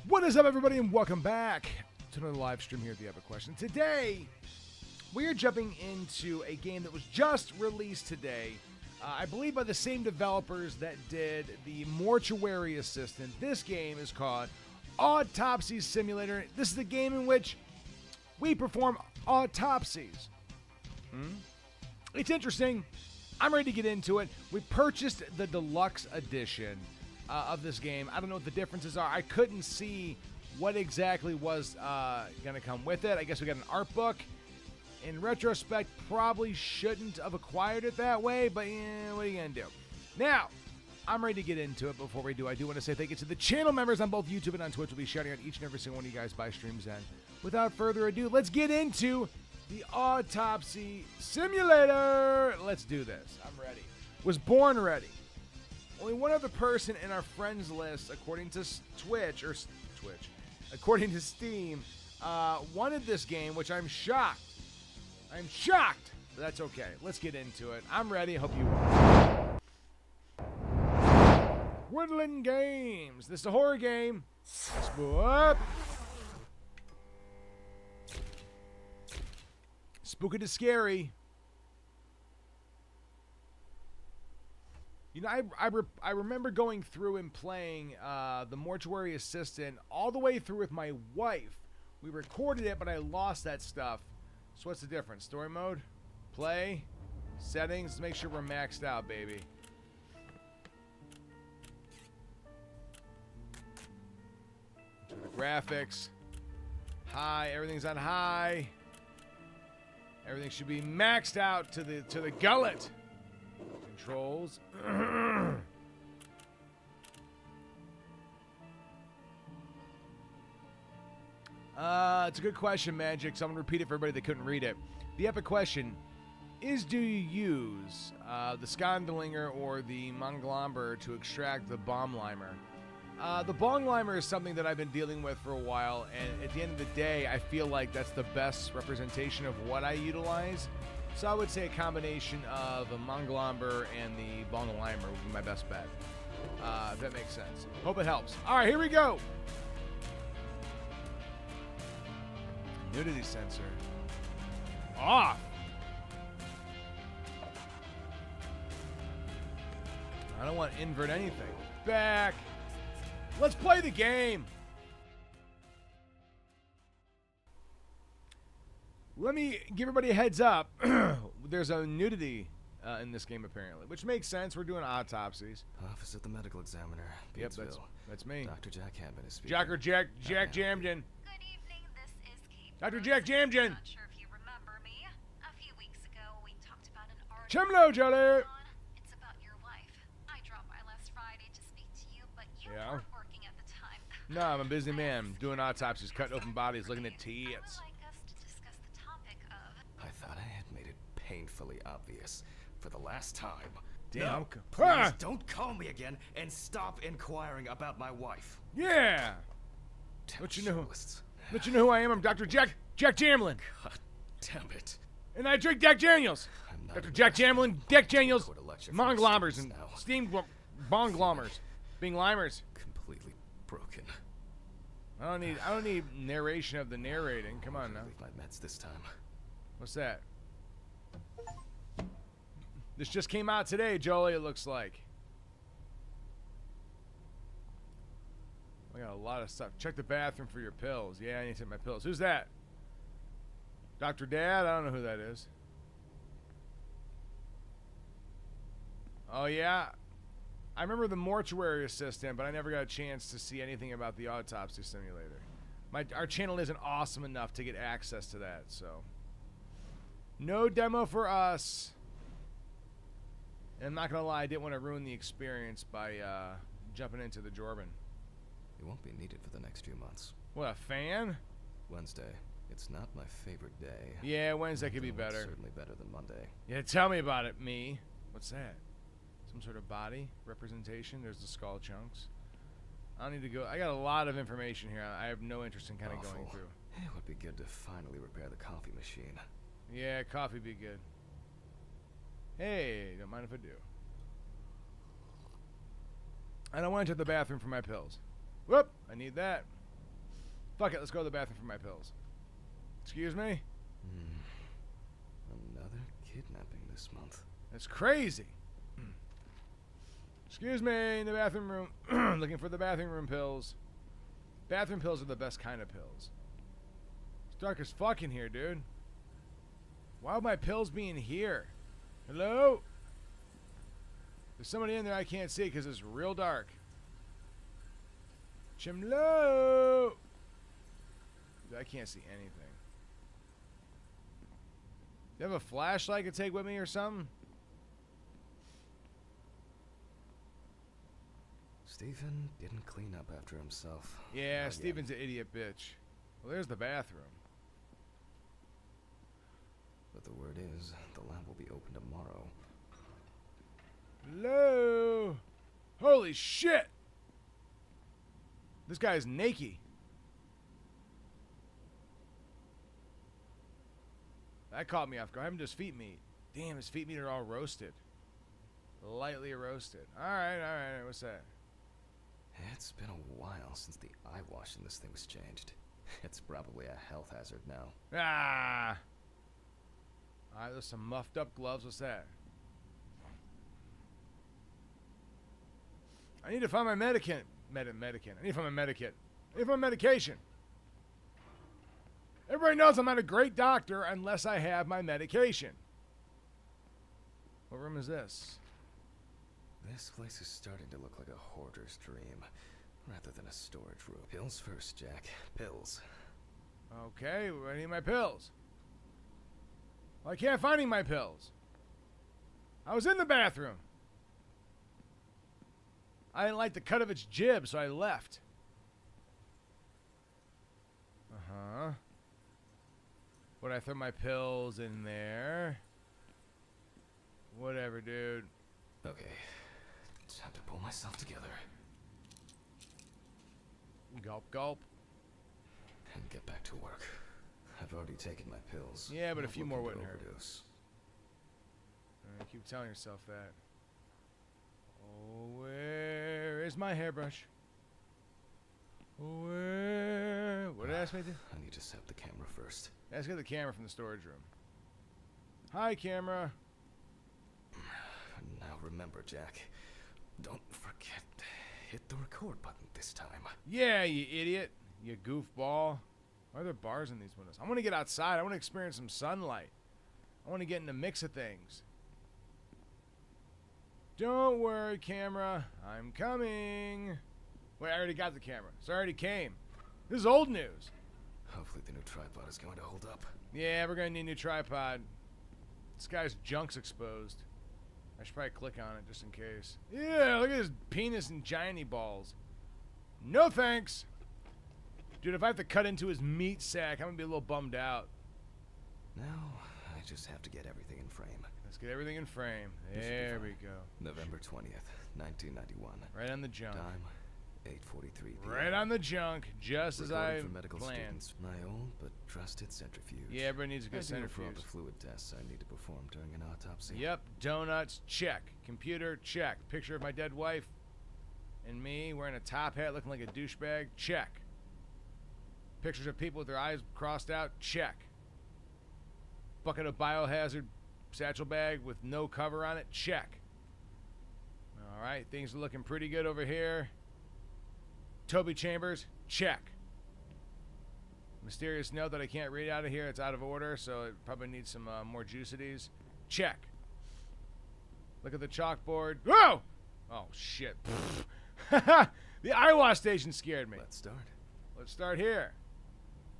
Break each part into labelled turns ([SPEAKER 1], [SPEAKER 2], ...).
[SPEAKER 1] What is up, everybody, and welcome back to another live stream here at the Epic Question. Today, we are jumping into a game that was just released today, I believe by the same developers that did the Mortuary Assistant. This game is called Autopsy Simulator. This is the game in which we perform autopsies. It's interesting. I'm ready to get into it. We purchased the deluxe edition of this game. I don't know what the differences are. I couldn't see what exactly was going to come with it. I guess we got an art book. In retrospect, probably shouldn't have acquired it that way, but what are you going to do? Now, I'm ready to get into it. Before we do, I do want to say thank you to the channel members on both YouTube and on Twitch. We'll be shouting out each and every single one of you guys by streams end. Without further ado, let's get into the Autopsy Simulator. Let's do this. I'm ready. Was born ready. Only one other person in our friends list, according to according to Steam, wanted this game, which I'm shocked. I'm shocked, but that's okay. Let's get into it. I'm ready. Hope you are. Woodland Games. This is a horror game. Spooky to scary. You know, I remember going through and playing the Mortuary Assistant all the way through with my wife. We recorded it, but I lost that stuff. So what's the difference? Story mode? Play? Settings? Let's make sure we're maxed out, baby. To the graphics. High. Everything's on high. Everything should be maxed out to the gullet. Controls. It's a good question, Magic, so I'm going to repeat it for everybody that couldn't read it. The epic question is, do you use the Skandalinger or the Manglomber to extract the Bomblimer? The Bomblimer is something that I've been dealing with for a while, and at the end of the day, I feel like that's the best representation of what I utilize. So I would say a combination of a Manglomber and the Bomblimer would be my best bet. If that makes sense. Hope it helps. All right, here we go. Nudity sensor. Off. I don't want to invert anything. Back. Let's play the game. Let me give everybody a heads up. There's a nudity in this game, apparently, which makes sense. We're doing autopsies.
[SPEAKER 2] Office of the medical examiner.
[SPEAKER 1] Yep, that's me.
[SPEAKER 2] Dr. Jack Hammond is speaking.
[SPEAKER 1] Jack Jamden.
[SPEAKER 3] Good evening, this is Kate.
[SPEAKER 1] Dr. Jack Jamden.
[SPEAKER 3] Not sure if you remember me. A few weeks ago, we talked about an article.
[SPEAKER 1] Chimlo, Jelly.
[SPEAKER 3] It's about your wife. I dropped by last Friday to speak to you, but you
[SPEAKER 1] Yeah.
[SPEAKER 3] weren't working at the time.
[SPEAKER 1] No, I'm a busy man doing autopsies, cutting open bodies, looking at
[SPEAKER 3] I
[SPEAKER 1] tits.
[SPEAKER 3] would like us to discuss the topic of
[SPEAKER 2] I thought I had made it painfully obvious for the last time.
[SPEAKER 1] Damn.
[SPEAKER 2] No, please don't call me again and stop inquiring about my wife.
[SPEAKER 1] Yeah. Let you know.
[SPEAKER 2] Journalists.
[SPEAKER 1] Let you know who I am. I'm Dr. Jack Jamlin.
[SPEAKER 2] God damn it.
[SPEAKER 1] And I drink Jack Daniels.
[SPEAKER 2] I'm not
[SPEAKER 1] Dr. Jack Jamlin, Jack Daniels,
[SPEAKER 2] Quit a lecture for
[SPEAKER 1] Monglommers,
[SPEAKER 2] students
[SPEAKER 1] and
[SPEAKER 2] now.
[SPEAKER 1] steam Bonglommers. Being limers.
[SPEAKER 2] Completely broken.
[SPEAKER 1] I don't need narration of the narrating. Come on now.
[SPEAKER 2] Leave my meds this time.
[SPEAKER 1] What's that? This just came out today, Jolie, it looks like. I got a lot of stuff. Check the bathroom for your pills. Yeah, I need to take my pills. Who's that? Dr. Dad? I don't know who that is. Oh, yeah. I remember the Mortuary Assistant, but I never got a chance to see anything about the Autopsy Simulator. Our channel isn't awesome enough to get access to that, so. No demo for us. And I'm not going to lie, I didn't want to ruin the experience by jumping into the Jordan.
[SPEAKER 2] You won't be needed for the next few months.
[SPEAKER 1] What, a fan?
[SPEAKER 2] Wednesday. It's not my favorite day.
[SPEAKER 1] Yeah, Wednesday could be
[SPEAKER 2] Although it's
[SPEAKER 1] better.
[SPEAKER 2] certainly better than Monday.
[SPEAKER 1] Yeah, tell me about it, me. What's that? Some sort of body representation? There's the skull chunks. I don't need to go. I got a lot of information here. I have no interest in kind of going through.
[SPEAKER 2] It would be good to finally repair the coffee machine.
[SPEAKER 1] Yeah, coffee be good. Hey, don't mind if I do. I don't want to enter the bathroom for my pills. Whoop, I need that. Fuck it, let's go to the bathroom for my pills. Excuse me?
[SPEAKER 2] Another kidnapping this month.
[SPEAKER 1] That's crazy. Excuse me, in the bathroom room. Looking for the bathroom room pills. Bathroom pills are the best kind of pills. It's dark as fuck in here, dude. Why would my pills be in here? Hello? There's somebody in there I can't see because it's real dark. Chimlo! I can't see anything. Do you have a flashlight I could take with me or something?
[SPEAKER 2] Stephen didn't clean up after himself.
[SPEAKER 1] Yeah,
[SPEAKER 2] Not
[SPEAKER 1] Steven's
[SPEAKER 2] yet.
[SPEAKER 1] an idiot bitch. Well, there's the bathroom.
[SPEAKER 2] But the word is, the lab will be open tomorrow.
[SPEAKER 1] Hello? Holy shit! This guy's naked. That caught me off guard. I'm just feet meat. Damn, his feet meat are all roasted. Lightly roasted. Alright, what's that?
[SPEAKER 2] It's been a while since the eye wash in this thing was changed. It's probably a health hazard now.
[SPEAKER 1] Ah! Alright, there's some muffed up gloves. What's that? I need to find my medicant. I need to find my medikit. I need to find my medication. Everybody knows I'm not a great doctor unless I have my medication. What room is this?
[SPEAKER 2] This place is starting to look like a hoarder's dream, rather than a storage room. Pills first, Jack. Pills.
[SPEAKER 1] Okay, I need my pills. Well, I can't find my pills. I was in the bathroom. I didn't like the cut of its jib, so I left. Uh-huh. Would I throw my pills in there? Whatever, dude.
[SPEAKER 2] Okay. Time to pull myself together.
[SPEAKER 1] Gulp, gulp.
[SPEAKER 2] And get back to work. I've already taken my pills.
[SPEAKER 1] Yeah, but a
[SPEAKER 2] Not
[SPEAKER 1] few more
[SPEAKER 2] looking to
[SPEAKER 1] wouldn't hurt.
[SPEAKER 2] overdose.
[SPEAKER 1] Keep telling yourself that. Oh, where is my hairbrush? Oh, where? What did I ask me to do?
[SPEAKER 2] I need to set the camera first.
[SPEAKER 1] Let's get the camera from the storage room. Hi, camera.
[SPEAKER 2] Now remember, Jack. Don't forget. Hit the record button this time.
[SPEAKER 1] Yeah, you idiot. You goofball. Why are there bars in these windows? I want to get outside. I want to experience some sunlight. I want to get in the mix of things. Don't worry, camera. I'm coming. Wait, I already got the camera. So I already came. This is old news.
[SPEAKER 2] Hopefully the new tripod is going to hold up.
[SPEAKER 1] Yeah, we're going to need a new tripod. This guy's junk's exposed. I should probably click on it just in case. Yeah, look at his penis and giant balls. No thanks. Dude, if I have to cut into his meat sack, I'm going to be a little bummed out.
[SPEAKER 2] Now, I just have to get everything in frame.
[SPEAKER 1] Let's get everything in frame.
[SPEAKER 2] This should be
[SPEAKER 1] There
[SPEAKER 2] fine.
[SPEAKER 1] we go.
[SPEAKER 2] November 20th, 1991.
[SPEAKER 1] Right on the junk.
[SPEAKER 2] Time, 8:43 p.m.
[SPEAKER 1] Right on the junk, just as I
[SPEAKER 2] Recording for medical
[SPEAKER 1] planned.
[SPEAKER 2] students. My old but trusted centrifuge.
[SPEAKER 1] Yeah, everybody needs a good
[SPEAKER 2] Ideal for all
[SPEAKER 1] centrifuge.
[SPEAKER 2] the fluid tests I need to perform during an autopsy.
[SPEAKER 1] Yep, donuts, check. Computer, check. Picture of my dead wife and me wearing a top hat looking like a douchebag, check. Pictures of people with their eyes crossed out, check. Bucket of biohazard satchel bag with no cover on it, check. Alright, things are looking pretty good over here. Toby Chambers, check. Mysterious note that I can't read out of here. It's out of order, so it probably needs some more juicities. Check. Look at the chalkboard. Whoa! Oh, shit. The eyewash station scared me.
[SPEAKER 2] Let's start.
[SPEAKER 1] Let's start here.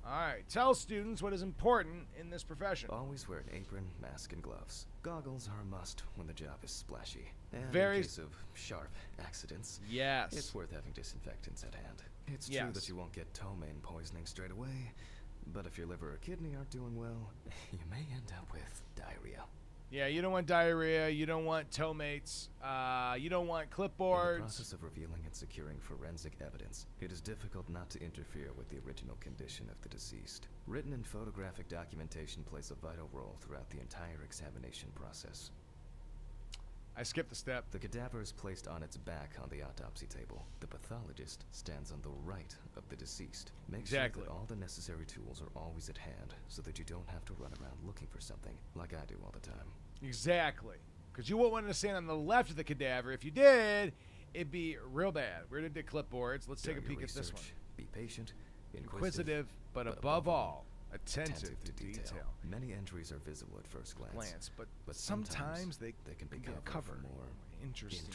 [SPEAKER 1] All right. Tell students what is important in this profession.
[SPEAKER 2] Always wear an apron, mask, and gloves. Goggles are a must when the job is splashy. And
[SPEAKER 1] Very
[SPEAKER 2] in case of sharp accidents,
[SPEAKER 1] Yes.
[SPEAKER 2] it's worth having disinfectants at hand. It's true
[SPEAKER 1] Yes.
[SPEAKER 2] that you won't get ptomaine poisoning straight away, but if your liver or kidney aren't doing well, you may end up with diarrhea.
[SPEAKER 1] Yeah, you don't want diarrhea. You don't want tomates. You don't want
[SPEAKER 2] In the
[SPEAKER 1] clipboards.
[SPEAKER 2] process of revealing and securing forensic evidence, it is difficult not to interfere with the original condition of the deceased. Written and photographic documentation plays a vital role throughout the entire examination process.
[SPEAKER 1] I skipped the step.
[SPEAKER 2] The cadaver is placed on its back on the autopsy table. The pathologist stands on the right of the deceased. Make
[SPEAKER 1] Exactly.
[SPEAKER 2] sure that all the necessary tools are always at hand so that you don't have to run around looking for something like I do all the time.
[SPEAKER 1] Exactly. Because you won't want to stand on the left of the cadaver. If you did, it'd be real bad. We're going to do clipboards. Let's take a
[SPEAKER 2] During
[SPEAKER 1] peek
[SPEAKER 2] your
[SPEAKER 1] at this one.
[SPEAKER 2] research, Be patient,
[SPEAKER 1] Inquisitive, but above all, attentive to detail.
[SPEAKER 2] Many entries are visible at first glance,
[SPEAKER 1] But
[SPEAKER 2] sometimes
[SPEAKER 1] sometimes they
[SPEAKER 2] can be
[SPEAKER 1] be a
[SPEAKER 2] covered
[SPEAKER 1] cover.
[SPEAKER 2] for more
[SPEAKER 1] Interesting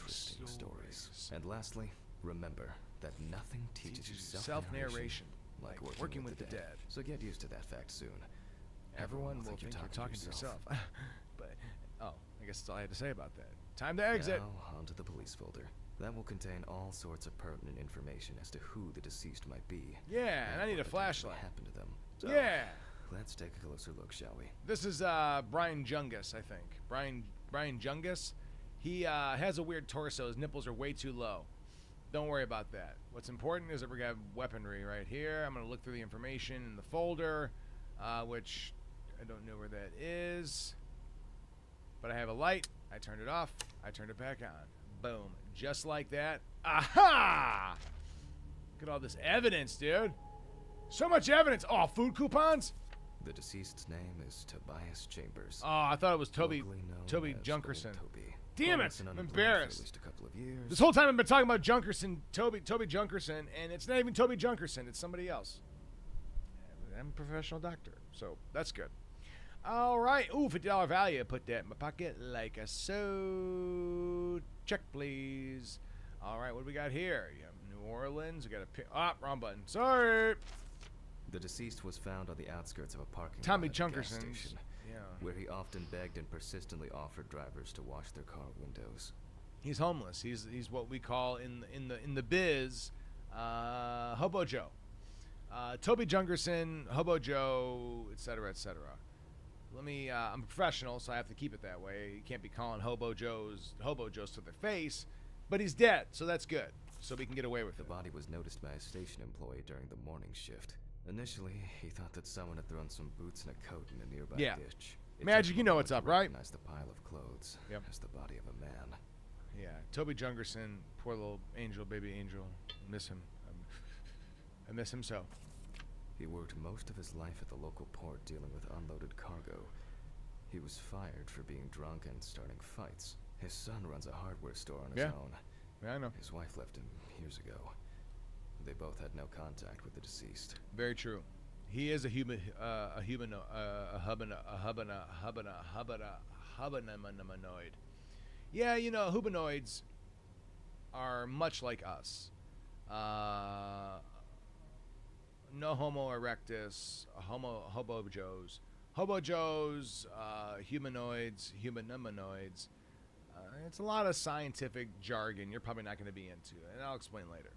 [SPEAKER 2] stories. And lastly, remember that nothing teaches you
[SPEAKER 1] self-narration
[SPEAKER 2] like
[SPEAKER 1] like
[SPEAKER 2] working with the dead. So get used to that fact soon.
[SPEAKER 1] Everyone will think you're talking to yourself. But, oh, I guess that's all I had to say about that. Time to exit.
[SPEAKER 2] Now, onto the police folder. That will contain all sorts of pertinent information as to who the deceased might be.
[SPEAKER 1] Yeah, and I need a
[SPEAKER 2] what potentially
[SPEAKER 1] flashlight.
[SPEAKER 2] happened to them. So,
[SPEAKER 1] Yeah.
[SPEAKER 2] let's take a closer look, shall we?
[SPEAKER 1] This is Brian Jungus, I think. Brian Jungus. He has a weird torso. His nipples are way too low. Don't worry about that. What's important is that we got weaponry right here. I'm going to look through the information in the folder, which I don't know where that is. But I have a light. I turned it off. I turned it back on. Boom. Just like that. Aha! Look at all this evidence, dude. So much evidence. Oh, food coupons?
[SPEAKER 2] The deceased's name is Tobias Chambers.
[SPEAKER 1] Oh, I thought it was Toby
[SPEAKER 2] locally known
[SPEAKER 1] Toby
[SPEAKER 2] as
[SPEAKER 1] Junkerson.
[SPEAKER 2] Old Toby.
[SPEAKER 1] Damn it!
[SPEAKER 2] Homeless and
[SPEAKER 1] I'm
[SPEAKER 2] unemployed for
[SPEAKER 1] embarrassed.
[SPEAKER 2] At least a couple of years.
[SPEAKER 1] This whole time I've been talking about Junkerson, Toby Junkerson, and it's not even Toby Junkerson. It's somebody else. I'm a professional doctor, so that's good. All right. Ooh, $50 value. Put that in my pocket like a so. Check, please. All right, what do we got here? You have New Orleans. We got a wrong button. Sorry.
[SPEAKER 2] The deceased was found on the outskirts of a parking
[SPEAKER 1] Tommy
[SPEAKER 2] lot at a gas
[SPEAKER 1] Junkerson.
[SPEAKER 2] station,
[SPEAKER 1] Yeah.
[SPEAKER 2] where he often begged and persistently offered drivers to wash their car windows.
[SPEAKER 1] He's homeless. He's what we call in the biz, Hobo Joe. Toby Junkerson, Hobo Joe, etc., etc. I'm a professional, so I have to keep it that way. You can't be calling Hobo Joes to their face, but he's dead, so that's good. So we can get away with
[SPEAKER 2] The
[SPEAKER 1] it.
[SPEAKER 2] body was noticed by a station employee during the morning shift. Initially, he thought that someone had thrown some boots and a coat in a nearby
[SPEAKER 1] Yeah.
[SPEAKER 2] ditch. It
[SPEAKER 1] Magic,
[SPEAKER 2] took
[SPEAKER 1] you know
[SPEAKER 2] a
[SPEAKER 1] what's
[SPEAKER 2] moment
[SPEAKER 1] up,
[SPEAKER 2] to
[SPEAKER 1] right?
[SPEAKER 2] recognize the pile of clothes as the body of a man.
[SPEAKER 1] Yeah, Toby Junkerson, poor little angel, baby angel. I miss him. I miss him so.
[SPEAKER 2] He worked most of his life at the local port dealing with unloaded cargo. He was fired for being drunk and starting fights. His son runs a hardware store on his own.
[SPEAKER 1] Yeah, I know.
[SPEAKER 2] His wife left him years ago. They both had no contact with the deceased.
[SPEAKER 1] Very true. He is a humanoid. Yeah, you know, humanoids are much like us. No Homo erectus, Hobo Joes. Hobo Joes, humanoids, humanoids. It's a lot of scientific jargon you're probably not going to be into, and I'll explain later.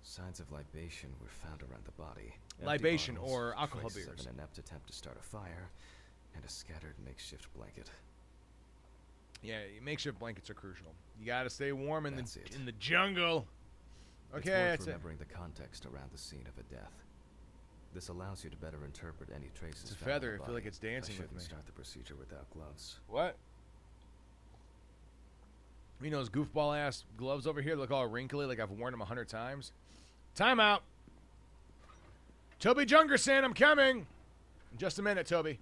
[SPEAKER 2] Signs of libation were found around the body. Empty
[SPEAKER 1] Libation
[SPEAKER 2] bottles,
[SPEAKER 1] or alcohol
[SPEAKER 2] traces
[SPEAKER 1] beers.
[SPEAKER 2] of an inept attempt to start a fire, and a scattered makeshift blanket.
[SPEAKER 1] Yeah, makeshift blankets are crucial. You got to stay warm in
[SPEAKER 2] That's it.
[SPEAKER 1] the jungle. Okay,
[SPEAKER 2] It's worth
[SPEAKER 1] that's it.
[SPEAKER 2] remembering the context around the scene of a death. This allows you to better interpret any traces.
[SPEAKER 1] It's a
[SPEAKER 2] found on
[SPEAKER 1] feather.
[SPEAKER 2] the
[SPEAKER 1] I feel like
[SPEAKER 2] body.
[SPEAKER 1] it's dancing
[SPEAKER 2] I
[SPEAKER 1] with
[SPEAKER 2] shouldn't
[SPEAKER 1] me.
[SPEAKER 2] start the procedure without gloves.
[SPEAKER 1] What? You know those goofball ass gloves over here look all wrinkly like I've worn them 100 times? Time out. Toby Junkerson, I'm coming. In just a minute, Toby.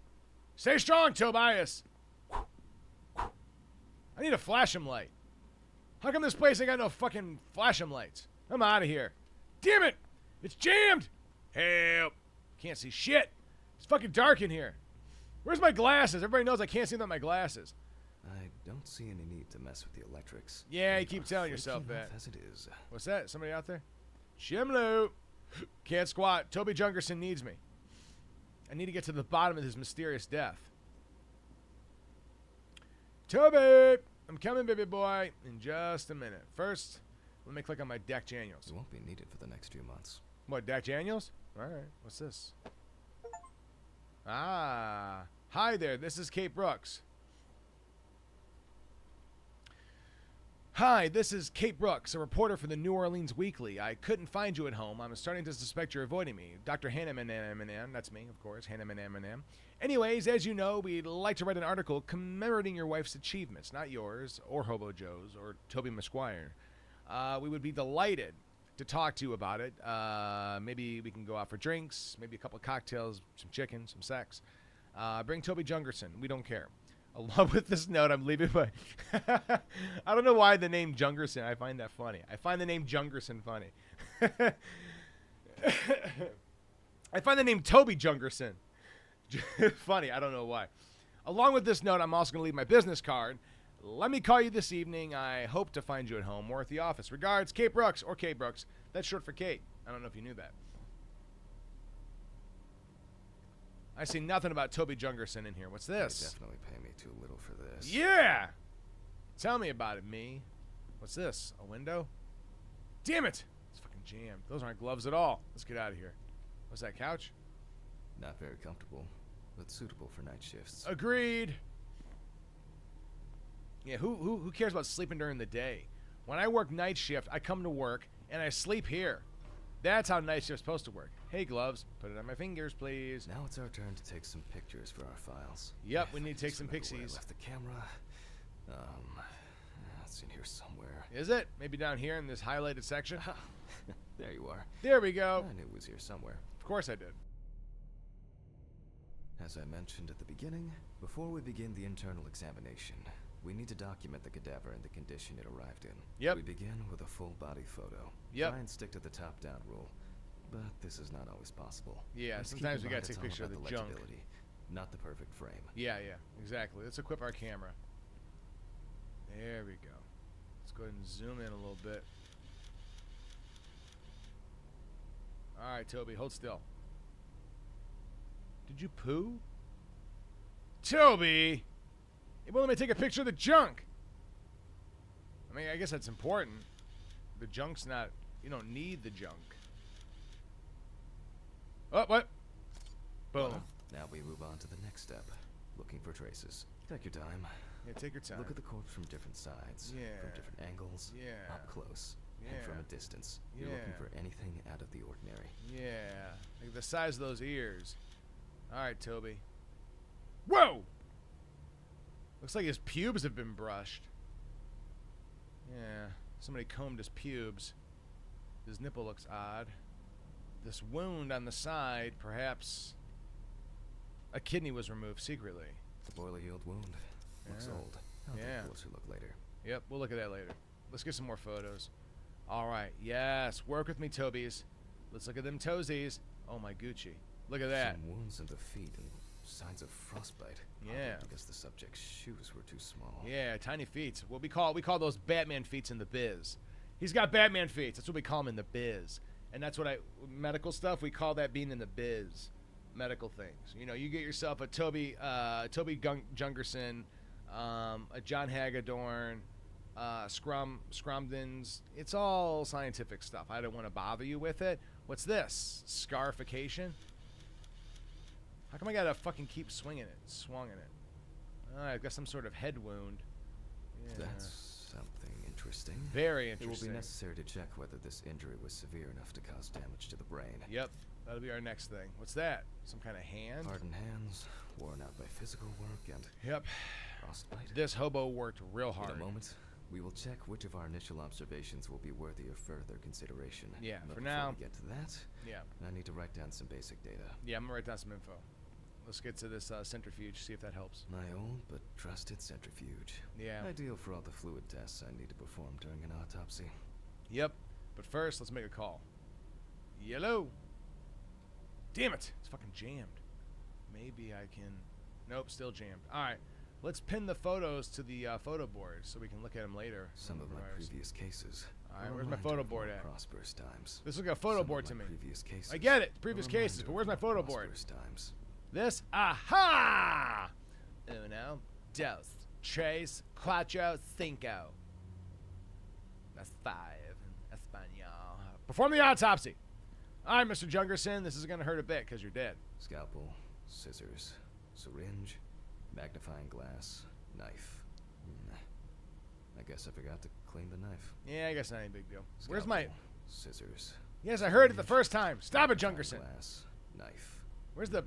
[SPEAKER 1] Stay strong, Tobias. I need a flash'em light. How come this place ain't got no fucking flash'em lights? I'm out of here. Damn it! It's jammed! Help! Can't see shit. It's fucking dark in here. Where's my glasses? Everybody knows I can't see without my glasses.
[SPEAKER 2] I don't see any need to mess with the electrics.
[SPEAKER 1] Yeah,
[SPEAKER 2] They
[SPEAKER 1] you keep
[SPEAKER 2] are
[SPEAKER 1] telling
[SPEAKER 2] freaky
[SPEAKER 1] yourself
[SPEAKER 2] enough
[SPEAKER 1] that.
[SPEAKER 2] As it is.
[SPEAKER 1] What's that? Somebody out there? Shimlu! Can't squat. Toby Junkerson needs me. I need to get to the bottom of his mysterious death. Toby! I'm coming, baby boy, in just a minute. First, let me click on my Dak Daniels.
[SPEAKER 2] It won't be needed for the next few months.
[SPEAKER 1] What, Dak Daniels? All right. What's this? Ah. Hi there. This is Kate Brooks. Hi, this is Kate Brooks, a reporter for the New Orleans Weekly. I couldn't find you at home. I'm starting to suspect you're avoiding me. Dr. Hannah, that's me, of course, Hannah. Anyways, as you know, we'd like to write an article commemorating your wife's achievements, not yours, or Hobo Joe's, or Toby McSquire. We would be delighted to talk to you about it. Maybe we can go out for drinks, maybe a couple of cocktails, some chicken, some sex. Bring Toby Jungerson. We don't care. Along with this note, I'm leaving my... I don't know why the name Jungerson. I find that funny. I find the name Jungerson funny. I find the name Toby Jungerson funny. I don't know why. Along with this note, I'm also going to leave my business card. Let me call you this evening. I hope to find you at home or at the office. Regards, Kate Brooks, or Kate Brooks. That's short for Kate. I don't know if you knew that. I see nothing about Toby Jungerson in here. What's this?
[SPEAKER 2] They definitely pay me too little for this.
[SPEAKER 1] Yeah! Tell me about it, me. What's this? A window? Damn it! It's fucking jammed. Those aren't gloves at all. Let's get out of here. What's that, couch?
[SPEAKER 2] Not very comfortable, but suitable for night shifts.
[SPEAKER 1] Agreed. Yeah, who cares about sleeping during the day? When I work night shift, I come to work and I sleep here. That's how night shift's supposed to work. Hey, gloves, put it on my fingers, please.
[SPEAKER 2] Now it's our turn to take some pictures for our files.
[SPEAKER 1] Yep, we need to take some
[SPEAKER 2] Remember where I
[SPEAKER 1] pixies.
[SPEAKER 2] left the camera. It's in here somewhere.
[SPEAKER 1] Is it? Maybe down here in this highlighted section?
[SPEAKER 2] There you are.
[SPEAKER 1] There we go.
[SPEAKER 2] I knew it was here somewhere.
[SPEAKER 1] Of course I did.
[SPEAKER 2] As I mentioned at the beginning, before we begin the internal examination, we need to document the cadaver and the condition it arrived in.
[SPEAKER 1] Yep.
[SPEAKER 2] We begin with a full body photo.
[SPEAKER 1] Yep.
[SPEAKER 2] Try and stick to the top-down rule, but this is not always possible.
[SPEAKER 1] Yeah,
[SPEAKER 2] Let's keep
[SPEAKER 1] sometimes
[SPEAKER 2] in
[SPEAKER 1] we
[SPEAKER 2] mind
[SPEAKER 1] gotta take
[SPEAKER 2] it's
[SPEAKER 1] a
[SPEAKER 2] all
[SPEAKER 1] picture of
[SPEAKER 2] about
[SPEAKER 1] the junk.
[SPEAKER 2] legibility, not the perfect frame.
[SPEAKER 1] Yeah, exactly. Let's equip our camera. There we go. Let's go ahead and zoom in a little bit. All right, Toby, hold still. Did you poo? Toby! It won't let me take a picture of the junk! I mean, I guess that's important. The junk's not... You don't need the junk. Oh, what? Boom.
[SPEAKER 2] Now we move on to the next step. Looking for traces. Take your time.
[SPEAKER 1] Yeah, take your time.
[SPEAKER 2] Look at the corpse from different sides.
[SPEAKER 1] Yeah.
[SPEAKER 2] From different angles.
[SPEAKER 1] Yeah.
[SPEAKER 2] Up close.
[SPEAKER 1] Yeah.
[SPEAKER 2] And from a distance. You're looking
[SPEAKER 1] Yeah.
[SPEAKER 2] for anything out of the ordinary.
[SPEAKER 1] Yeah. Like the size of those ears. Alright, Toby. Whoa! Looks like his pubes have been brushed. Yeah. Somebody combed his pubes. His nipple looks odd. This wound on the side, perhaps a kidney was removed secretly.
[SPEAKER 2] It's a poorly healed wound. Looks
[SPEAKER 1] Yeah.
[SPEAKER 2] old. I'll take
[SPEAKER 1] Yeah.
[SPEAKER 2] a closer look later.
[SPEAKER 1] Yep, we'll look at that later. Let's get some more photos. Alright, yes. Work with me, Tobies. Let's look at them toesies. Oh, my Gucci. Look at that.
[SPEAKER 2] Some wounds in the feet and signs of frostbite.
[SPEAKER 1] Yeah.
[SPEAKER 2] Probably because the subject's shoes were too small.
[SPEAKER 1] Yeah, tiny feet. What we call those Batman feets in the biz. He's got Batman feet. That's what we call them in the biz. And that's what medical stuff, we call that being in the biz. Medical things. You know, you get yourself a Toby Jungerson, a John Hagedorn, Scrumdens. It's all scientific stuff. I don't want to bother you with it. What's this? Scarification? How come I gotta fucking keep swinging it? I've got some sort of head wound. Yeah.
[SPEAKER 2] That's something interesting.
[SPEAKER 1] Very
[SPEAKER 2] It will
[SPEAKER 1] interesting.
[SPEAKER 2] be necessary to check whether this injury was severe enough to cause damage to the brain.
[SPEAKER 1] Yep, that'll be our next thing. What's that? Some kind of hand?
[SPEAKER 2] Hardened hands, worn out by physical work, and
[SPEAKER 1] Yep.
[SPEAKER 2] frostbite.
[SPEAKER 1] This hobo worked real
[SPEAKER 2] In
[SPEAKER 1] hard.
[SPEAKER 2] a moment, we will check which of our initial observations will be worthy of further consideration.
[SPEAKER 1] Yeah,
[SPEAKER 2] But
[SPEAKER 1] for
[SPEAKER 2] before
[SPEAKER 1] now-
[SPEAKER 2] we get to that,
[SPEAKER 1] Yeah.
[SPEAKER 2] I need to write down some basic data.
[SPEAKER 1] Yeah, I'm gonna write down some info. Let's get to this centrifuge, see if that helps.
[SPEAKER 2] My old but trusted centrifuge.
[SPEAKER 1] Yeah.
[SPEAKER 2] Ideal for all the fluid tests I need to perform during an autopsy.
[SPEAKER 1] Yep. But first, let's make a call. Yellow. Damn it. It's fucking jammed. Maybe I can... Nope, still jammed. Alright. Let's pin the photos to the photo board so we can look at them later.
[SPEAKER 2] Some of my
[SPEAKER 1] Virus.
[SPEAKER 2] previous cases.
[SPEAKER 1] Alright,
[SPEAKER 2] are a
[SPEAKER 1] where's my
[SPEAKER 2] reminder
[SPEAKER 1] photo
[SPEAKER 2] of
[SPEAKER 1] board
[SPEAKER 2] more
[SPEAKER 1] at?
[SPEAKER 2] Prosperous times.
[SPEAKER 1] This looks like a photo
[SPEAKER 2] Some of
[SPEAKER 1] board
[SPEAKER 2] my
[SPEAKER 1] to me.
[SPEAKER 2] Previous cases.
[SPEAKER 1] I get it.
[SPEAKER 2] are
[SPEAKER 1] Previous
[SPEAKER 2] a
[SPEAKER 1] cases, but
[SPEAKER 2] reminder
[SPEAKER 1] where's my
[SPEAKER 2] of
[SPEAKER 1] photo
[SPEAKER 2] more
[SPEAKER 1] board?
[SPEAKER 2] prosperous times.
[SPEAKER 1] This? Aha! Uno, dos, tres, cuatro, cinco. That's 5 in Espanol. Perform the autopsy. All right, Mr. Jungerson, this isn't going to hurt a bit because you're dead.
[SPEAKER 2] Scalpel, scissors, syringe, magnifying glass, knife. I guess I forgot to clean the knife.
[SPEAKER 1] Yeah, I guess not any big deal. Where's my...
[SPEAKER 2] Scalpel, scissors.
[SPEAKER 1] Yes, I heard it the first time. Stop it, Junkerson.
[SPEAKER 2] Glass, knife.
[SPEAKER 1] Where's the...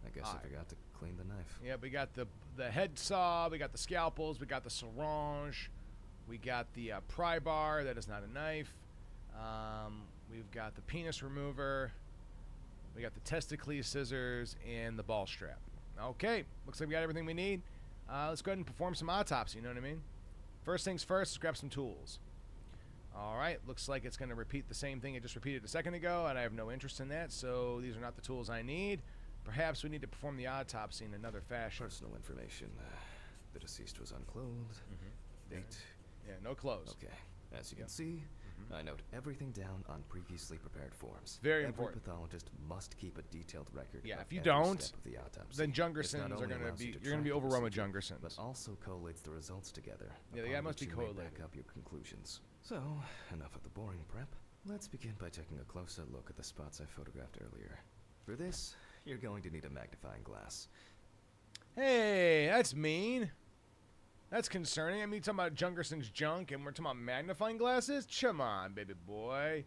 [SPEAKER 2] I guess I forgot to clean the knife.
[SPEAKER 1] Yeah, we got the head saw, we got the scalpels, we got the syringe, we got the pry bar. That is not a knife. We've got the penis remover, we got the testicle scissors, and the ball strap. Okay, looks like we got everything we need. Let's go ahead and perform some autopsy, you know what I mean? First things first, let's grab some tools. Alright, looks like it's going to repeat the same thing it just repeated a second ago, and I have no interest in that, so these are not the tools I need. Perhaps we need to perform the autopsy in another fashion.
[SPEAKER 2] Personal information. The deceased was unclothed. Date.
[SPEAKER 1] Yeah, no clothes.
[SPEAKER 2] Okay. As you can see, I note everything down on previously prepared forms.
[SPEAKER 1] Very
[SPEAKER 2] Every
[SPEAKER 1] important.
[SPEAKER 2] pathologist must keep a detailed record.
[SPEAKER 1] Yeah,
[SPEAKER 2] of
[SPEAKER 1] if you
[SPEAKER 2] every
[SPEAKER 1] don't,
[SPEAKER 2] step of the autopsy.
[SPEAKER 1] then
[SPEAKER 2] This not
[SPEAKER 1] Jungersons are
[SPEAKER 2] only
[SPEAKER 1] going to
[SPEAKER 2] allows
[SPEAKER 1] be,
[SPEAKER 2] you to
[SPEAKER 1] you're going to be
[SPEAKER 2] track the
[SPEAKER 1] overrun with
[SPEAKER 2] procedure,
[SPEAKER 1] Jungersons.
[SPEAKER 2] but also collates the results together.
[SPEAKER 1] Yeah, the
[SPEAKER 2] upon
[SPEAKER 1] guy must
[SPEAKER 2] which
[SPEAKER 1] be
[SPEAKER 2] you may
[SPEAKER 1] collated.
[SPEAKER 2] back up your conclusions. So, enough of the boring prep. Let's begin by taking a closer look at the spots I photographed earlier. For this, you're going to need a magnifying glass.
[SPEAKER 1] Hey, that's mean. That's concerning. I mean, you're talking about Jungerson's junk, and we're talking about magnifying glasses? Come on, baby boy.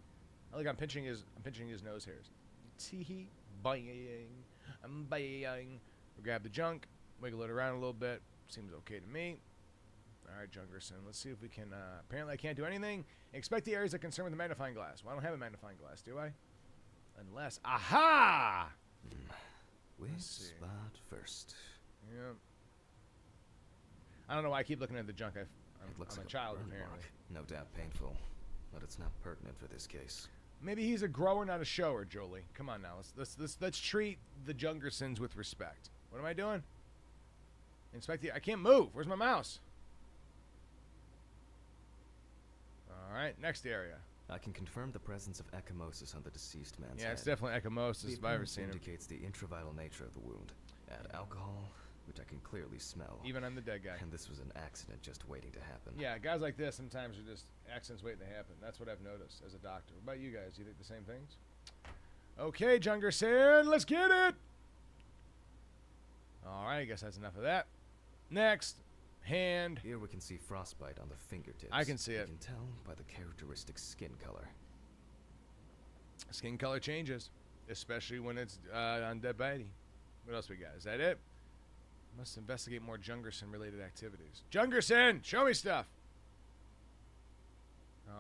[SPEAKER 1] I think I'm pinching his nose hairs. Tee bang. I'm bang. We'll grab the junk, wiggle it around a little bit. Seems okay to me. All right, Jungerson. Let's see if we can. Apparently, I can't do anything. Inspect the areas of concern with a magnifying glass. Well, I don't have a magnifying glass, do I? Unless. Aha!
[SPEAKER 2] Which spot first?
[SPEAKER 1] Yeah. I don't know why I keep looking at the junk.
[SPEAKER 2] It looks
[SPEAKER 1] I'm
[SPEAKER 2] like
[SPEAKER 1] a child,
[SPEAKER 2] burn
[SPEAKER 1] apparently.
[SPEAKER 2] mark. No doubt painful, but it's not pertinent for this case.
[SPEAKER 1] Maybe he's a grower, not a shower, Jolie. Come on now. Let's treat the Jungersons with respect. What am I doing? Inspect the... I can't move. Where's my mouse? All right, next area.
[SPEAKER 2] I can confirm the presence of ecchymosis on the deceased man's head.
[SPEAKER 1] Yeah, it's definitely ecchymosis
[SPEAKER 2] The
[SPEAKER 1] if I've ever
[SPEAKER 2] appearance
[SPEAKER 1] seen him.
[SPEAKER 2] indicates the intravital nature of the wound. Add alcohol, which I can clearly smell.
[SPEAKER 1] Even on the dead guy.
[SPEAKER 2] And this was an accident just waiting to happen.
[SPEAKER 1] Yeah, guys like this sometimes are just accidents waiting to happen. That's what I've noticed as a doctor. What about you guys? You think the same things? Okay, Jungerson, let's get it! All right, I guess that's enough of that. Next, hand.
[SPEAKER 2] Here we can see frostbite on the fingertips.
[SPEAKER 1] I can see it.
[SPEAKER 2] You can tell by the characteristic skin color.
[SPEAKER 1] Skin color changes, especially when it's on dead body. What else we got? Is that it? Must investigate more Jungerson-related activities. Jungerson, show me stuff.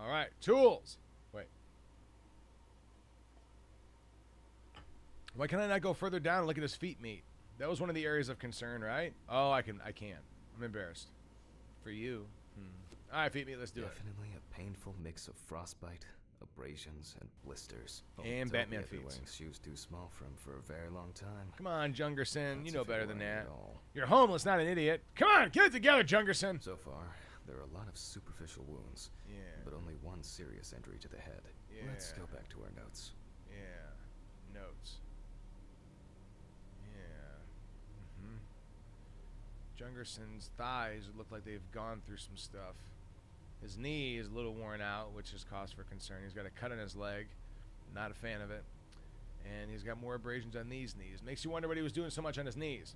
[SPEAKER 1] All right, tools. Wait. Why can I not go further down and look at his feet meat? That was one of the areas of concern, right? Oh, I can't. I'm embarrassed. For you. All right, feet meat, let's do it.
[SPEAKER 2] Definitely a painful mix of frostbite, abrasions, and blisters.
[SPEAKER 1] And
[SPEAKER 2] don't
[SPEAKER 1] Batman
[SPEAKER 2] be
[SPEAKER 1] feet.
[SPEAKER 2] wearing shoes too small for him for a very long time.
[SPEAKER 1] Come on, Jungerson. You
[SPEAKER 2] That's
[SPEAKER 1] know
[SPEAKER 2] if you're
[SPEAKER 1] better than
[SPEAKER 2] wearing
[SPEAKER 1] that.
[SPEAKER 2] it all.
[SPEAKER 1] You're homeless, not an idiot. Come on, get it together, Jungerson.
[SPEAKER 2] So far, there are a lot of superficial wounds,
[SPEAKER 1] Yeah.
[SPEAKER 2] but only one serious injury to the head. Let's
[SPEAKER 1] Yeah.
[SPEAKER 2] go back to our notes.
[SPEAKER 1] Yeah. Notes. Yeah. Jungerson's thighs look like they've gone through some stuff. His knee is a little worn out, which is cause for concern. He's got a cut on his leg. Not a fan of it. And he's got more abrasions on these knees. Makes you wonder what he was doing so much on his knees.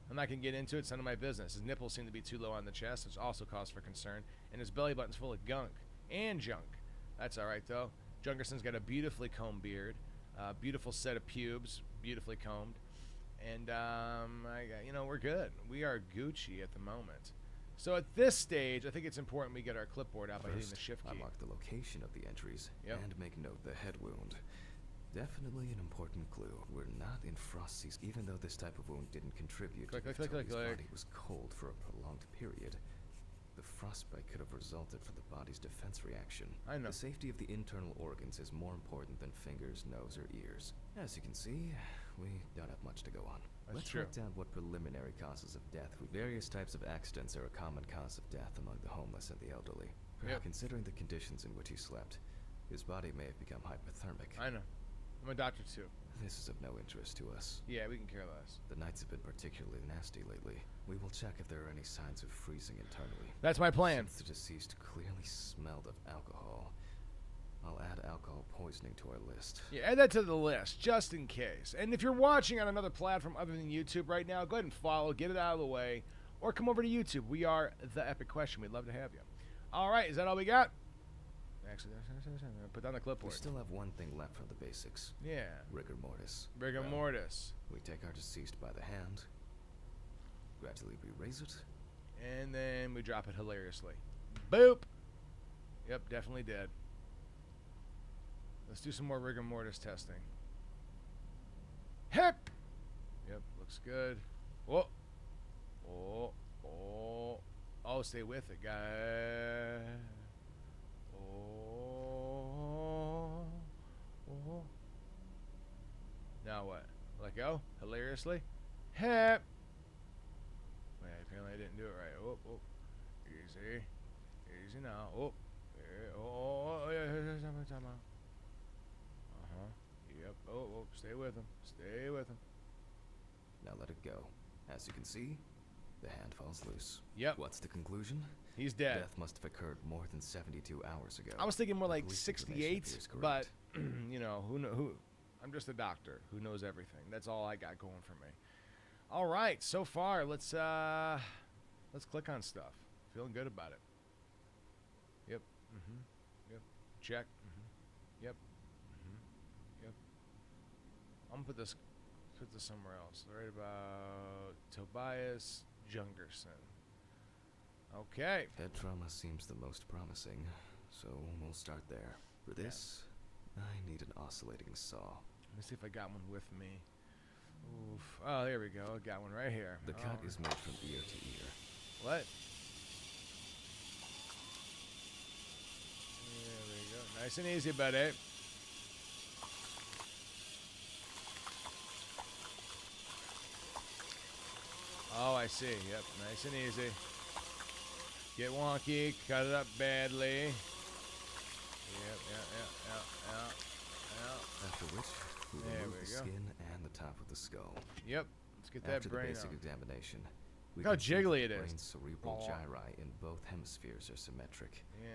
[SPEAKER 1] I'm not going to get into it. It's none of my business. His nipples seem to be too low on the chest, which also cause for concern. And his belly button's full of gunk and junk. That's all right, though. Jungerson's got a beautifully combed beard. Beautiful set of pubes. Beautifully combed. And, we're good. We are Gucci at the moment. So at this stage, I think it's important we get our clipboard out by hitting the shift
[SPEAKER 2] I
[SPEAKER 1] key.
[SPEAKER 2] mark the location of the entries and make note the head wound. Definitely an important clue. We're not in frost season, even though this type of wound didn't contribute
[SPEAKER 1] Click,
[SPEAKER 2] to
[SPEAKER 1] click, click,
[SPEAKER 2] his
[SPEAKER 1] click.
[SPEAKER 2] body was cold for a prolonged period. The frostbite could have resulted from the body's defense reaction.
[SPEAKER 1] I know.
[SPEAKER 2] The safety of the internal organs is more important than fingers, nose, or ears. As you can see, we don't have much to go on.
[SPEAKER 1] That's
[SPEAKER 2] Let's
[SPEAKER 1] true.
[SPEAKER 2] write down what preliminary causes of death. Various types of accidents are a common cause of death among the homeless and the elderly.
[SPEAKER 1] Yep.
[SPEAKER 2] Considering the conditions in which he slept, his body may have become hypothermic.
[SPEAKER 1] I know. I'm a doctor, too.
[SPEAKER 2] This is of no interest to us.
[SPEAKER 1] Yeah, we can care less.
[SPEAKER 2] The nights have been particularly nasty lately. We will check if there are any signs of freezing internally.
[SPEAKER 1] That's my plan.
[SPEAKER 2] Since the deceased clearly smelled of alcohol, I'll add alcohol poisoning to our list.
[SPEAKER 1] Yeah, add that to the list, just in case. And if you're watching on another platform other than YouTube right now, go ahead and follow, get it out of the way, or come over to YouTube. We are The Epic Question. We'd love to have you. All right, is that all we got? Actually, put down the clipboard.
[SPEAKER 2] We still have one thing left from the basics.
[SPEAKER 1] Yeah.
[SPEAKER 2] Rigor mortis.
[SPEAKER 1] Rigor mortis.
[SPEAKER 2] We take our deceased by the hand, gradually we raise it,
[SPEAKER 1] and then we drop it hilariously. Boop! Yep, definitely dead. Let's do some more rigor mortis testing. Hip! Yep, looks good. Whoa. Oh, oh. Oh, stay with it, guy. Oh. Oh. Now what? Let go? Hilariously? Hip! Wait, apparently I didn't do it right. Oh, oh. Easy. Easy now. Oh. Oh, yeah. Uh-huh. Yep. Oh, oh. Stay with him. Stay with him.
[SPEAKER 2] now let it go. As you can see, the hand falls loose.
[SPEAKER 1] Yep.
[SPEAKER 2] What's the conclusion?
[SPEAKER 1] He's dead.
[SPEAKER 2] Death must have occurred more than 72 hours ago.
[SPEAKER 1] I was thinking more
[SPEAKER 2] The
[SPEAKER 1] like
[SPEAKER 2] police
[SPEAKER 1] 68,
[SPEAKER 2] information appears
[SPEAKER 1] but
[SPEAKER 2] correct.
[SPEAKER 1] you know, who I'm just a doctor who knows everything. That's all I got going for me. All right, so far let's click on stuff. Feeling good about it. Yep. Mhm. Yep. Check. Mhm. Yep. Mhm. Yep. I'm gonna put this somewhere else. Right about Tobias Jungerson. Okay.
[SPEAKER 2] Head trauma seems the most promising, so we'll start there. For this, I need an oscillating saw.
[SPEAKER 1] Let me see if I got one with me. Oof. Oh, there we go. I got one right here.
[SPEAKER 2] The cut is made from ear to ear.
[SPEAKER 1] What? There we go. Nice and easy, buddy. Oh, I see. Yep. Nice and easy. Get wonky. Cut it up badly. Yep.
[SPEAKER 2] After which, we
[SPEAKER 1] There
[SPEAKER 2] remove
[SPEAKER 1] we
[SPEAKER 2] the
[SPEAKER 1] go.
[SPEAKER 2] skin and the top of the skull.
[SPEAKER 1] Yep. Let's get that
[SPEAKER 2] After
[SPEAKER 1] brain
[SPEAKER 2] the basic
[SPEAKER 1] out.
[SPEAKER 2] examination, we
[SPEAKER 1] Look how
[SPEAKER 2] can see that
[SPEAKER 1] jiggly it
[SPEAKER 2] the
[SPEAKER 1] is.
[SPEAKER 2] brain's cerebral
[SPEAKER 1] Aw.
[SPEAKER 2] gyri in both hemispheres are symmetric.
[SPEAKER 1] Yeah.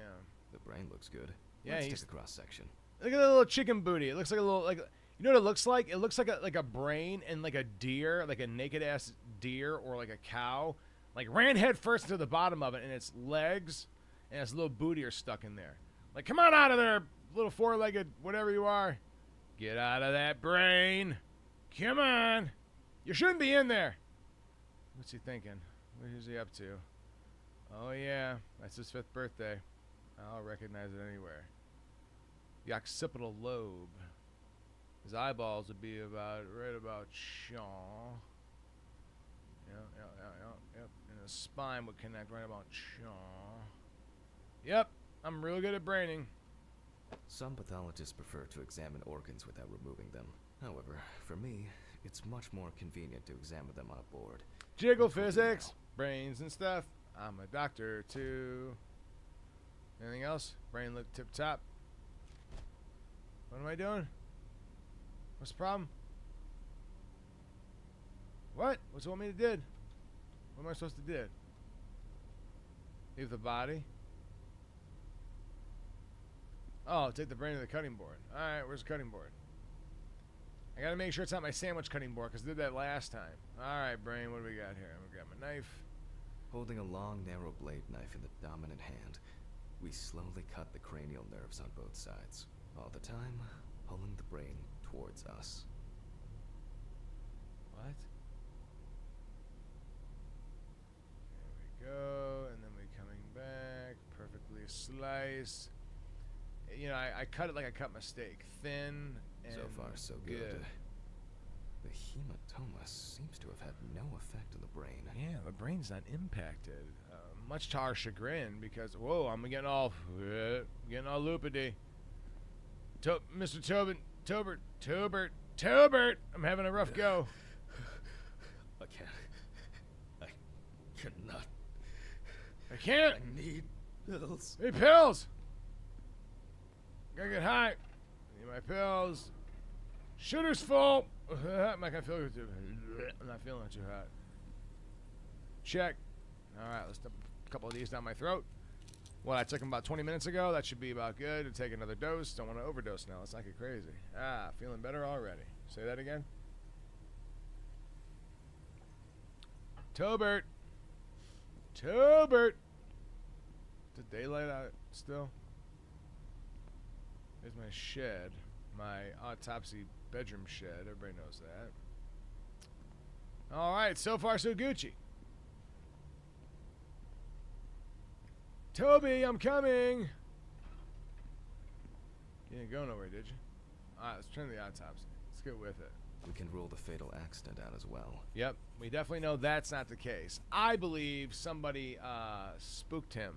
[SPEAKER 2] The brain looks good.
[SPEAKER 1] Yeah,
[SPEAKER 2] Let's
[SPEAKER 1] he's-
[SPEAKER 2] take a cross section.
[SPEAKER 1] Look at that little chicken booty. It looks like a little you know what it looks like? It looks like a brain and like a deer, like a naked ass deer or like a cow, like ran head first into the bottom of it, and its legs and its little booty are stuck in there. Like, come on out of there, little four-legged whatever you are. Get out of that brain. Come on. You shouldn't be in there. What's he thinking? What is he up to? Oh yeah, that's his 5th birthday. I'll recognize it anywhere. The occipital lobe. His eyeballs would be right about Shaw. Yep. And his spine would connect right about Shaw. Yep, I'm real good at braining.
[SPEAKER 2] Some pathologists prefer to examine organs without removing them. However, for me, it's much more convenient to examine them on a board.
[SPEAKER 1] Jiggle physics, brains and stuff. I'm a doctor too. Anything else? Brain look tip top. What am I doing? What's the problem? What? What's the want me to did? What am I supposed to do? Leave the body? Oh, take the brain to the cutting board. Alright, where's the cutting board? I gotta make sure it's not my sandwich cutting board, because I did that last time. Alright, brain, what do we got here? I'm gonna grab my knife.
[SPEAKER 2] Holding a long, narrow blade knife in the dominant hand, we slowly cut the cranial nerves on both sides, all the time pulling the brain towards us.
[SPEAKER 1] What? There we go, and then we coming back, perfectly sliced. You know, I cut it like I cut my steak, thin and
[SPEAKER 2] So far, so good. The hematoma seems to have had no effect on the brain.
[SPEAKER 1] Yeah, the brain's not impacted, much to our chagrin, because whoa, I'm getting all loopity. Mr. Tobert, I'm having a rough go.
[SPEAKER 2] I cannot.
[SPEAKER 1] I can't.
[SPEAKER 2] I need pills.
[SPEAKER 1] Hey, pills. Gotta get high. Need my pills. Sugar's full. I'm not gonna feel it too. I'm not feeling it too hot. Check. All right, let's dump a couple of these down my throat. Well, I took them about 20 minutes ago. That should be about good to take another dose. Don't want to overdose now. Let's not get crazy. Ah, feeling better already. Say that again. Tobert. Is it daylight out still? There's my shed. My autopsy bedroom shed. Everybody knows that. Alright, so far so Gucci. Toby, I'm coming! You didn't go nowhere, did you? Alright, let's turn to the autopsy. Let's get with it.
[SPEAKER 2] We can rule the fatal accident out as well.
[SPEAKER 1] Yep, we definitely know that's not the case. I believe somebody spooked him.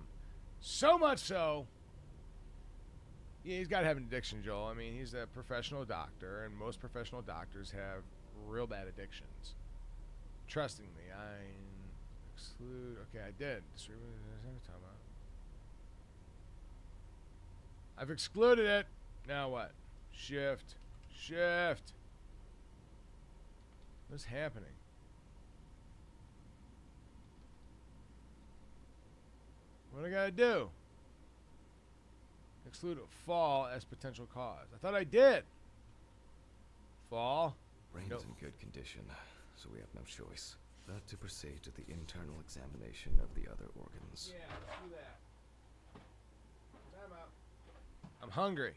[SPEAKER 1] So much so. Yeah, he's got to have an addiction, Joel. I mean, he's a professional doctor, and most professional doctors have real bad addictions. Trusting me, I exclude. Okay, I did. I've excluded it. Now what? Shift. Shift. What's happening? What do I gotta do? Exclude fall as potential cause. I thought I did. Fall.
[SPEAKER 2] Brain is in good condition, so we have no choice but to proceed to the internal examination of the other organs.
[SPEAKER 1] Yeah, let's do that. Time out. I'm hungry.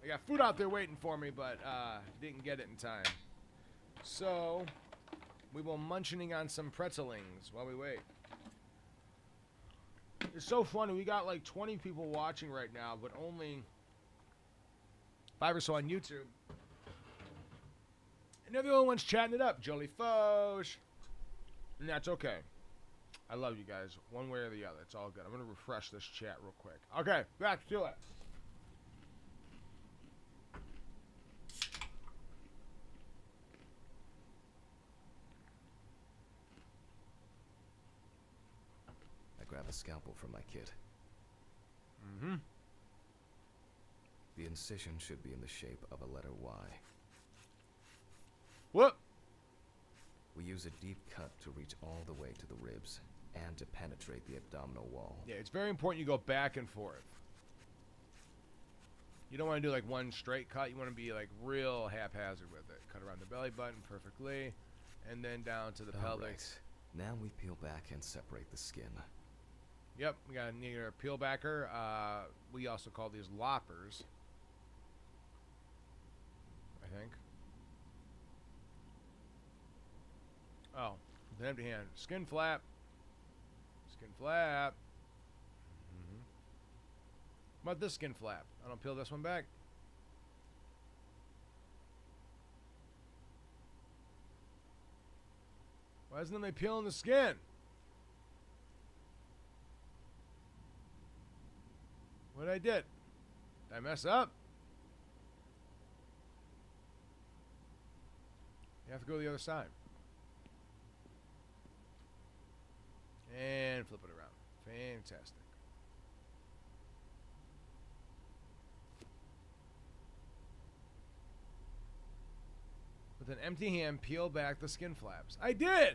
[SPEAKER 1] I got food out there waiting for me, but didn't get it in time. So, we will munching on some pretzelings while we wait. It's so funny. We got like 20 people watching right now, but only 5 or so on YouTube. And they're the only ones chatting it up. Jolly Foch. And that's okay. I love you guys, one way or the other. It's all good. I'm going to refresh this chat real quick. Okay, back to it.
[SPEAKER 2] Grab a scalpel from my kit.
[SPEAKER 1] Mm-hmm.
[SPEAKER 2] The incision should be in the shape of a letter Y.
[SPEAKER 1] Whoop!
[SPEAKER 2] We use a deep cut to reach all the way to the ribs and to penetrate the abdominal wall.
[SPEAKER 1] Yeah, it's very important you go back and forth. You don't want to do like one straight cut. You want to be like real haphazard with it. Cut around the belly button perfectly, and then down to the pelvis.
[SPEAKER 2] Right. Now we peel back and separate the skin.
[SPEAKER 1] Yep, we got a peel backer. We also call these loppers, I think. Oh, with an empty hand. Skin flap. Skin flap. Mm-hmm. What about this skin flap? I don't peel this one back. Why isn't they peeling the skin? What I did? Did I mess up? You have to go to the other side. And flip it around. Fantastic. With an empty hand, peel back the skin flaps. I did!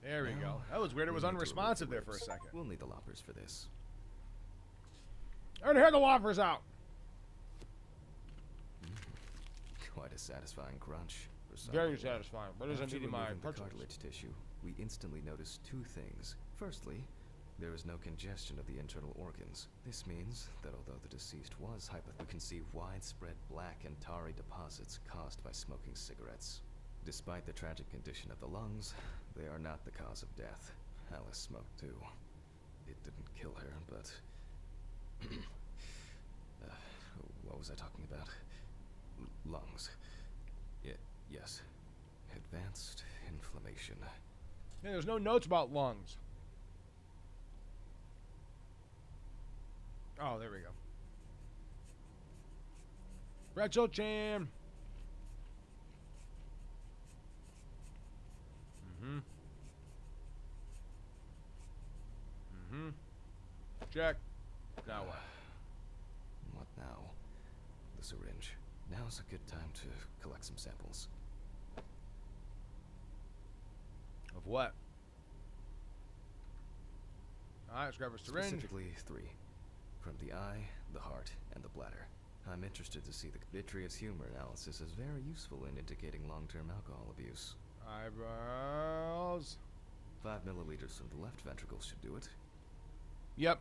[SPEAKER 1] There we go. That was weird. It was unresponsive there for a second.
[SPEAKER 2] We'll need the loppers for this.
[SPEAKER 1] I already had the loppers out.
[SPEAKER 2] Quite a satisfying crunch.
[SPEAKER 1] Very satisfying. But isn't eating my
[SPEAKER 2] the cartilage tissue, we instantly notice two things. Firstly, there is no congestion of the internal organs. This means that although the deceased was we can see widespread black and tarry deposits caused by smoking cigarettes. Despite the tragic condition of the lungs, they are not the cause of death. Alice smoked too. It didn't kill her, but... what was I talking about? Lungs. Yes. Advanced inflammation.
[SPEAKER 1] Yeah, there's no notes about lungs. Oh, there we go. Pretzel Chan. Check. Now what?
[SPEAKER 2] What now? The syringe. Now's a good time to collect some samples.
[SPEAKER 1] Of what? Alright, let's grab a syringe.
[SPEAKER 2] Specifically 3. From the eye, the heart, and the bladder. I'm interested to see the vitreous humor analysis is very useful in indicating long-term alcohol abuse.
[SPEAKER 1] Eyebrows.
[SPEAKER 2] 5 milliliters from the left ventricle should do it.
[SPEAKER 1] Yep.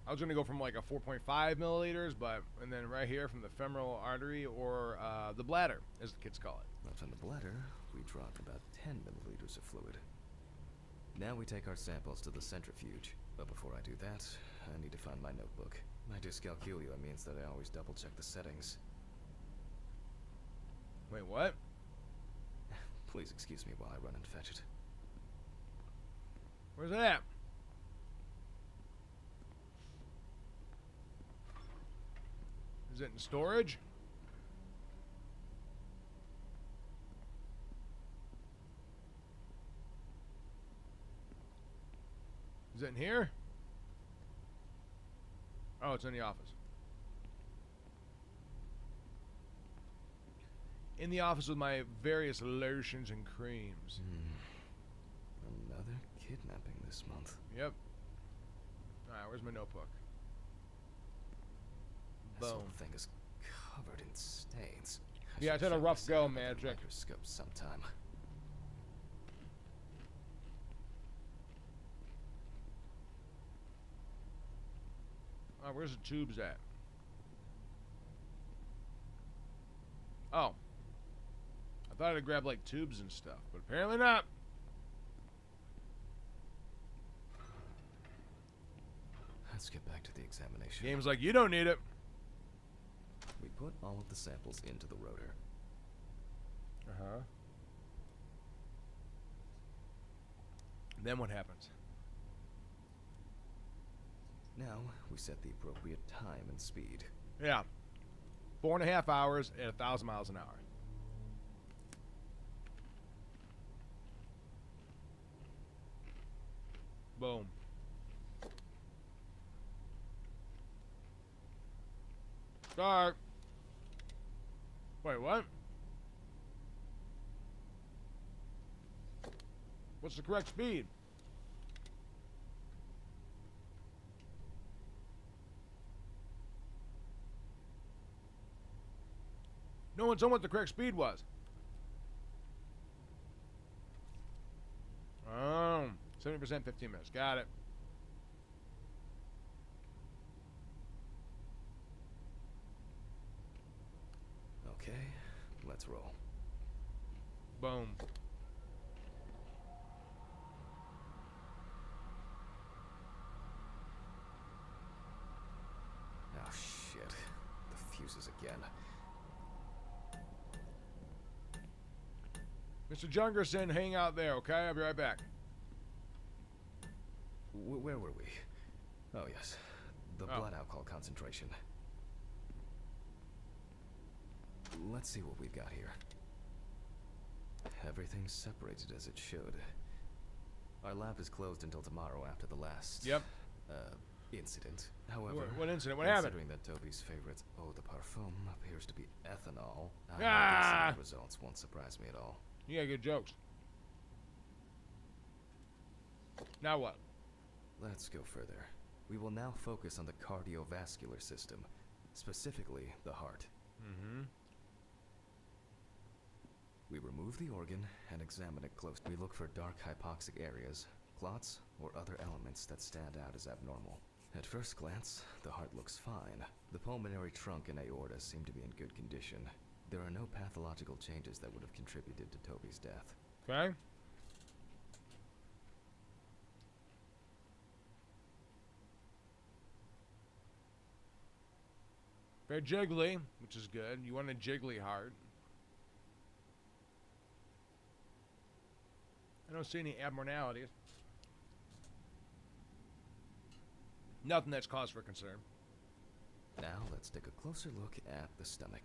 [SPEAKER 1] I was going to go from like a 4.5 milliliters, and then right here from the femoral artery or the bladder, as the kids call it.
[SPEAKER 2] Left on the bladder, we draw about 10 milliliters of fluid. Now we take our samples to the centrifuge. But before I do that, I need to find my notebook. My dyscalculia means that I always double check the settings.
[SPEAKER 1] Wait, what?
[SPEAKER 2] Please excuse me while I run and fetch it.
[SPEAKER 1] Where's it at? Is it in storage? Is it in here? Oh, it's in the office. In the office with my various lotions and creams.
[SPEAKER 2] Another kidnapping this month.
[SPEAKER 1] Yep. Alright, where's my notebook?
[SPEAKER 2] This
[SPEAKER 1] Boom.
[SPEAKER 2] whole thing is covered in stains.
[SPEAKER 1] Yeah, it's had a rough go, Magic.
[SPEAKER 2] Microscope sometime.
[SPEAKER 1] Where's the tubes at? Oh. I thought I'd grab like tubes and stuff, but apparently not.
[SPEAKER 2] Let's get back to the examination.
[SPEAKER 1] Game's like, you don't need it.
[SPEAKER 2] We put all of the samples into the rotor.
[SPEAKER 1] Uh-huh. Then what happens?
[SPEAKER 2] Now, we set the appropriate time and speed.
[SPEAKER 1] Yeah. 4.5 hours at 1,000 miles an hour. Boom. Start. Wait, what? What's the correct speed? No one told me what the correct speed was. Oh, 70%, 15 minutes. Got it.
[SPEAKER 2] Okay, let's roll.
[SPEAKER 1] Boom.
[SPEAKER 2] Oh, shit. The fuses again.
[SPEAKER 1] Mr. Jungerson, hang out there, okay? I'll be right back.
[SPEAKER 2] Where were we? Oh, yes. The
[SPEAKER 1] Oh.
[SPEAKER 2] blood alcohol concentration. Let's see what we've got here. Everything's separated as it should. Our lab is closed until tomorrow after the last...
[SPEAKER 1] Yep.
[SPEAKER 2] Incident. However...
[SPEAKER 1] What incident? What happened?
[SPEAKER 2] Considering that Toby's favorite eau de parfum appears to be ethanol,
[SPEAKER 1] Ah!
[SPEAKER 2] the results won't surprise me at all.
[SPEAKER 1] You got good jokes. Now what?
[SPEAKER 2] Let's go further. We will now focus on the cardiovascular system, specifically the heart.
[SPEAKER 1] Mm-hmm.
[SPEAKER 2] We remove the organ and examine it closely. We look for dark hypoxic areas, clots, or other elements that stand out as abnormal. At first glance, the heart looks fine. The pulmonary trunk and aorta seem to be in good condition. There are no pathological changes that would have contributed to Toby's death.
[SPEAKER 1] Okay. Very jiggly, which is good. You want a jiggly heart. I don't see any abnormalities. Nothing that's cause for concern.
[SPEAKER 2] Now let's take a closer look at the stomach.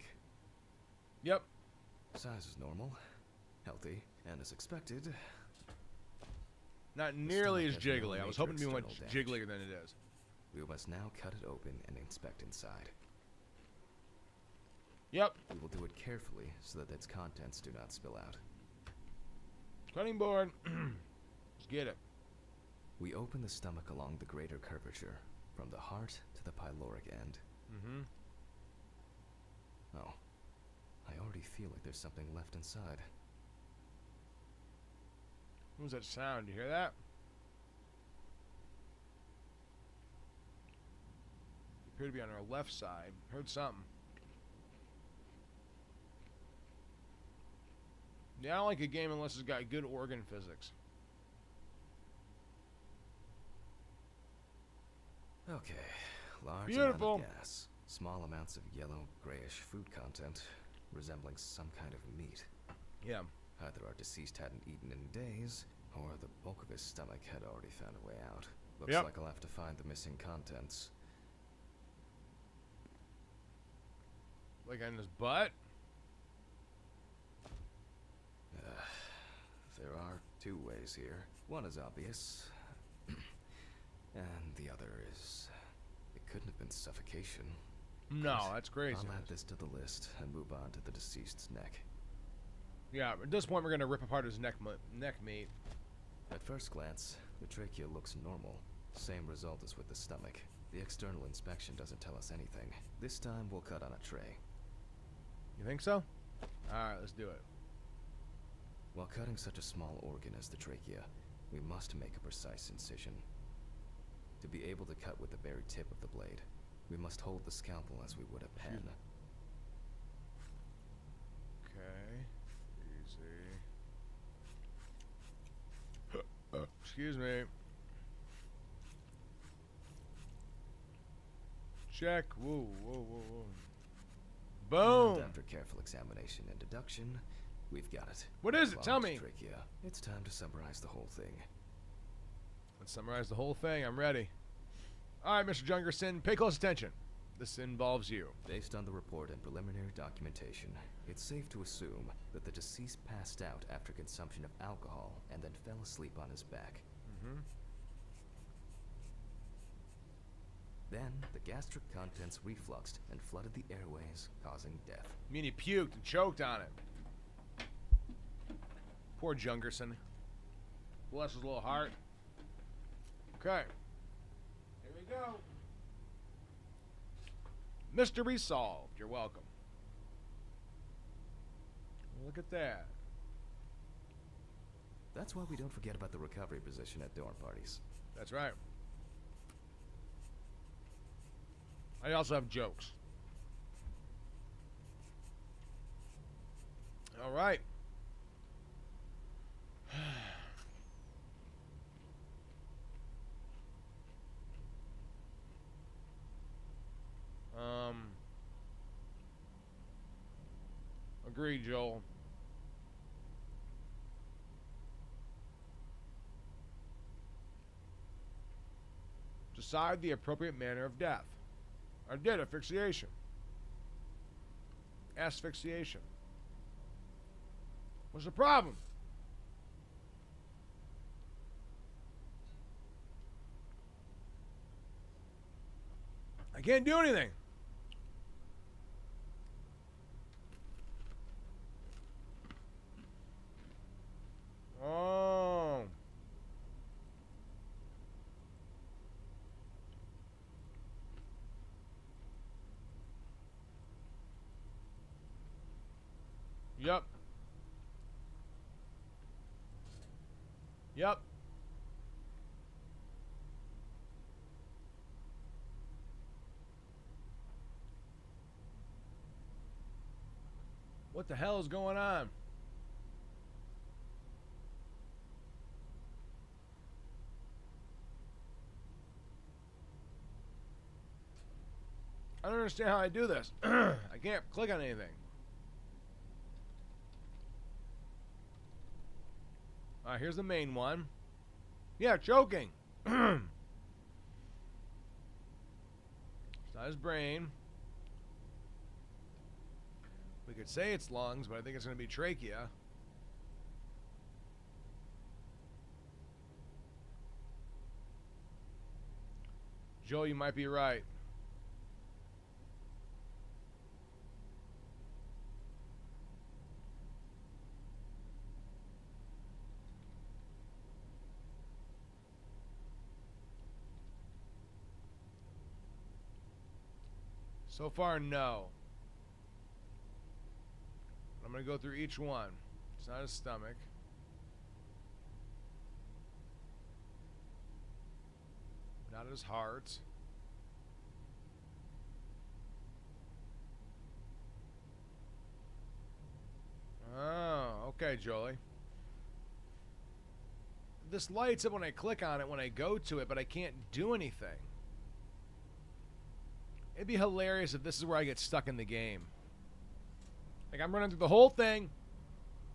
[SPEAKER 1] Yep.
[SPEAKER 2] Size is normal, healthy, and as expected.
[SPEAKER 1] Not nearly as
[SPEAKER 2] stomach has no
[SPEAKER 1] jiggly. I was
[SPEAKER 2] major
[SPEAKER 1] hoping to be much
[SPEAKER 2] external
[SPEAKER 1] jigglier than it is.
[SPEAKER 2] We must now cut it open and inspect inside.
[SPEAKER 1] Yep.
[SPEAKER 2] We will do it carefully so that its contents do not spill out.
[SPEAKER 1] Cutting board. Let's get it.
[SPEAKER 2] We open the stomach along the greater curvature, from the heart to the pyloric end.
[SPEAKER 1] Mm-hmm.
[SPEAKER 2] Oh, I already feel like there's something left inside.
[SPEAKER 1] What was that sound? You hear that? Appear to be on our left side. Heard something. Yeah, I don't like a game unless it's got good organ physics.
[SPEAKER 2] Okay, large
[SPEAKER 1] Beautiful.
[SPEAKER 2] amount of gas, small amounts of yellow, grayish food content, resembling some kind of meat.
[SPEAKER 1] Yeah.
[SPEAKER 2] Either our deceased hadn't eaten in days, or the bulk of his stomach had already found a way out. Looks
[SPEAKER 1] Yep.
[SPEAKER 2] like I'll have to find the missing contents.
[SPEAKER 1] Like on his butt?
[SPEAKER 2] There are two ways here. One is obvious, and the other is... it couldn't have been suffocation.
[SPEAKER 1] No, that's crazy.
[SPEAKER 2] I'll add this to the list and move on to the deceased's neck.
[SPEAKER 1] Yeah, at this point we're gonna rip apart his neck meat.
[SPEAKER 2] At first glance, the trachea looks normal. Same result as with the stomach. The external inspection doesn't tell us anything. This time we'll cut on a tray.
[SPEAKER 1] You think so? Alright, let's do it.
[SPEAKER 2] While cutting such a small organ as the trachea, we must make a precise incision. To be able to cut with the very tip of the blade, we must hold the scalpel as we would a pen.
[SPEAKER 1] Okay. Easy. Excuse me. Check. Whoa, whoa, whoa, whoa. Boom!
[SPEAKER 2] And after careful examination and deduction, we've got it.
[SPEAKER 1] What is it?
[SPEAKER 2] Long
[SPEAKER 1] Tell me.
[SPEAKER 2] Trachea. It's time to summarize the whole thing.
[SPEAKER 1] Let's summarize the whole thing. I'm ready. Alright, Mr. Jungerson, pay close attention. This involves you.
[SPEAKER 2] Based on the report and preliminary documentation, it's safe to assume that the deceased passed out after consumption of alcohol and then fell asleep on his back. Then, the gastric contents refluxed and flooded the airways, causing death.
[SPEAKER 1] I mean, he puked and choked on it. Poor Jungerson. Bless his little heart. Okay. Here we go. Mystery solved. You're welcome. Look at that.
[SPEAKER 2] That's why we don't forget about the recovery position at dorm parties.
[SPEAKER 1] That's right. I also have jokes. All right. Agreed, Joel. Decide the appropriate manner of death. I did asphyxiation. Asphyxiation. What's the problem? I can't do anything. Oh. Yep. Yep. What the hell is going on? I don't understand how I do this. I can't click on anything. Alright, here's the main one. Yeah, choking. It's not his brain. We could say it's lungs, but I think it's going to be trachea. Joe, you might be right. So far, no. I'm going to go through each one. It's not his stomach. Not his heart. Oh, okay, Jolie. This lights up when I click on it, when I go to it, but I can't do anything. It'd be hilarious if this is where I get stuck in the game. Like, I'm running through the whole thing,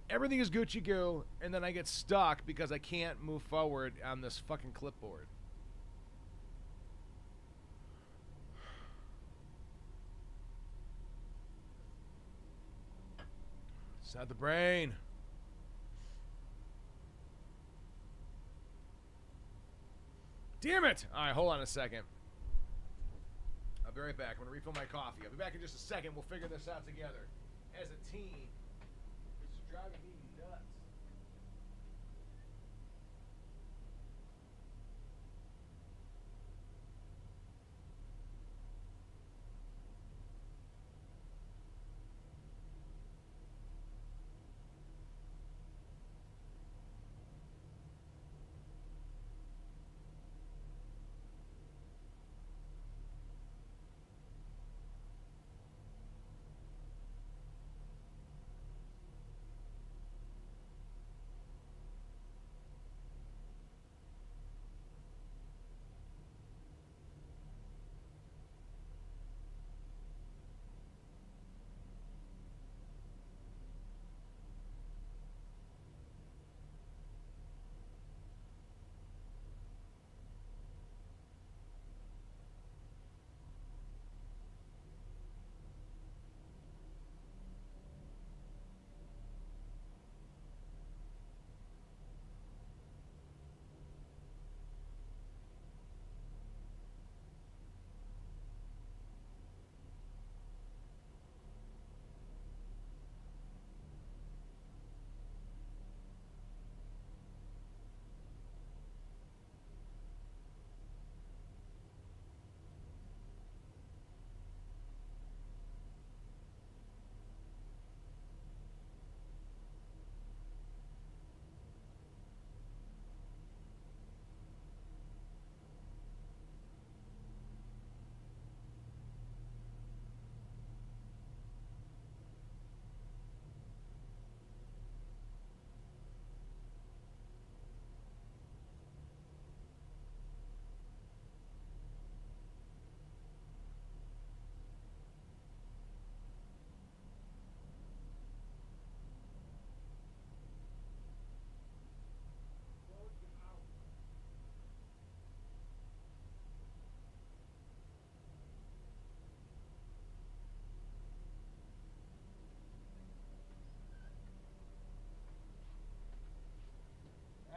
[SPEAKER 1] everything is Gucci goo, and then I get stuck because I can't move forward on this fucking clipboard. It's not the brain. Damn it! Alright, hold on a second. I'll be right back. I'm going to refill my coffee. I'll be back in just a second. We'll figure this out together. As a team. This is driving me nuts.